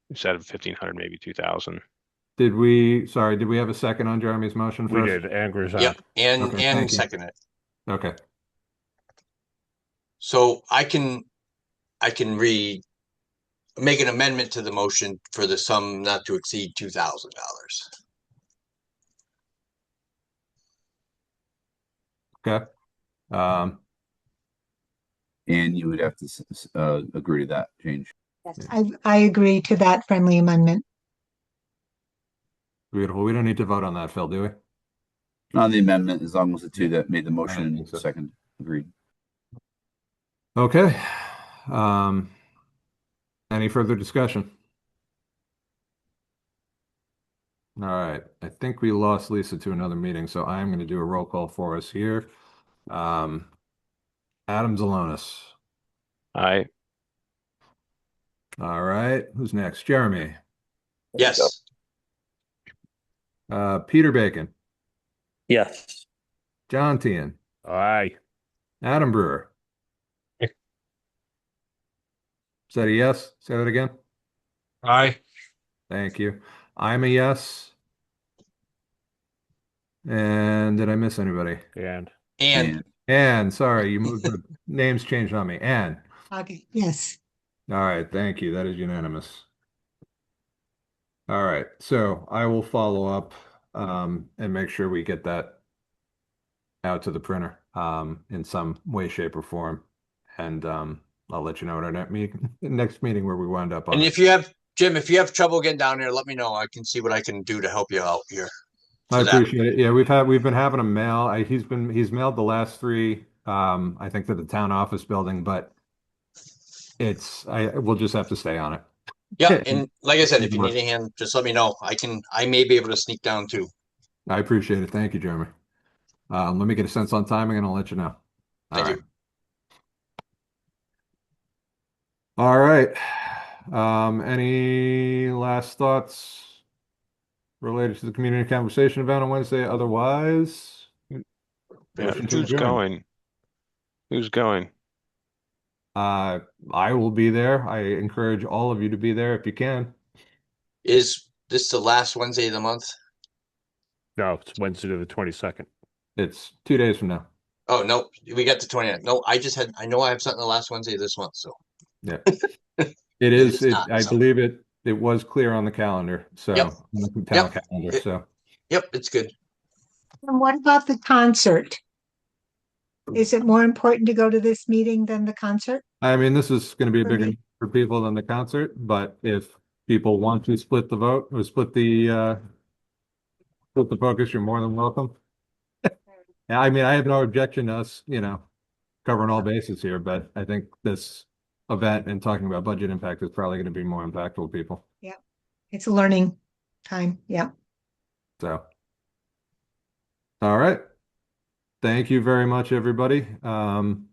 instead of 1,500, maybe 2,000. Did we have a second on Jeremy's motion We first? did, and Grison. Yep, and Okay, thank you. second it. Okay. So I can make an amendment to the motion for the sum not to exceed $2,000. Okay. And you would have to agree to that change. Yes, I agree to that friendly amendment. Beautiful. We don't need to vote on that, Phil, do we? On the amendment, as long as the two that made the I motion think and so. second agreed. Okay. Any further discussion? All right. I think we lost Lisa to another meeting, so I'm going to do a roll call for us here. Adam Zalonis. Aye. All right. Who's next? Jeremy. Yes. Peter Bacon. Yes. John Tian. Aye. Adam Brewer. Aye. Is that a yes? Say that again. Aye. Thank you. I'm a yes. And did I miss anybody? And sorry, you moved the names changed on me. Ann. Okay, yes. All right, thank you. That is unanimous. All right, so I will follow up and make sure we get that out to the printer in some way, shape, or form. And I'll let you know at our next meeting where we wind up on. And if you have, Jim, if you have trouble getting down there, let me know. I can see what I can do to help you out here. I appreciate it. Yeah, we've been having him mail. He's mailed the last three, I think, to the town office building, but we'll just have to stay on it. Yeah, and like I said, if you need a hand, just let me know. I may be able to sneak down too. I appreciate it. Thank you, Jeremy. Let me get a sense on timing and I'll let you know. Thank you. All right. Any last thoughts related to the community conversation event on Wednesday? Otherwise, who's going? Who's going? I will be there. I encourage all of you to be there if you can. Is this the last Wednesday of the month? No, it's Wednesday the 22nd. It's 2 days from now. Oh, no, we got the 29th. No, I know I have something the last Wednesday of this month, so. Yeah. It is. I believe it was clear on the calendar. So Yep. on the town calendar. So yep, it's good. And what about the concert? Is it more important to go to this meeting than the concert? I mean, this is going to be a For bigger me. for people than the concert, but if people want to split the vote or split the focus, you're more than welcome. I mean, I have no objection to us, covering all bases here, but I think this event and talking about budget impact is probably going to be more impactful to people. Yeah, it's a learning time. Yeah. So, all right. Thank you very much, everybody. Motion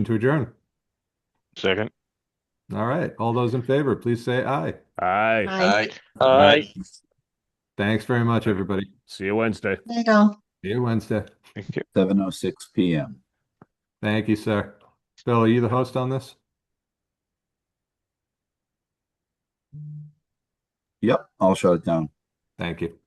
to adjourn. Second. All right. All those in favor, please say aye. Aye. Aye. Aye. Thanks very much, everybody. See you Wednesday. There you go. See you Wednesday. Thank you. 7:06 p.m. Thank you, sir. Bill, are you the host on this? Yep, I'll shut it down. Thank you.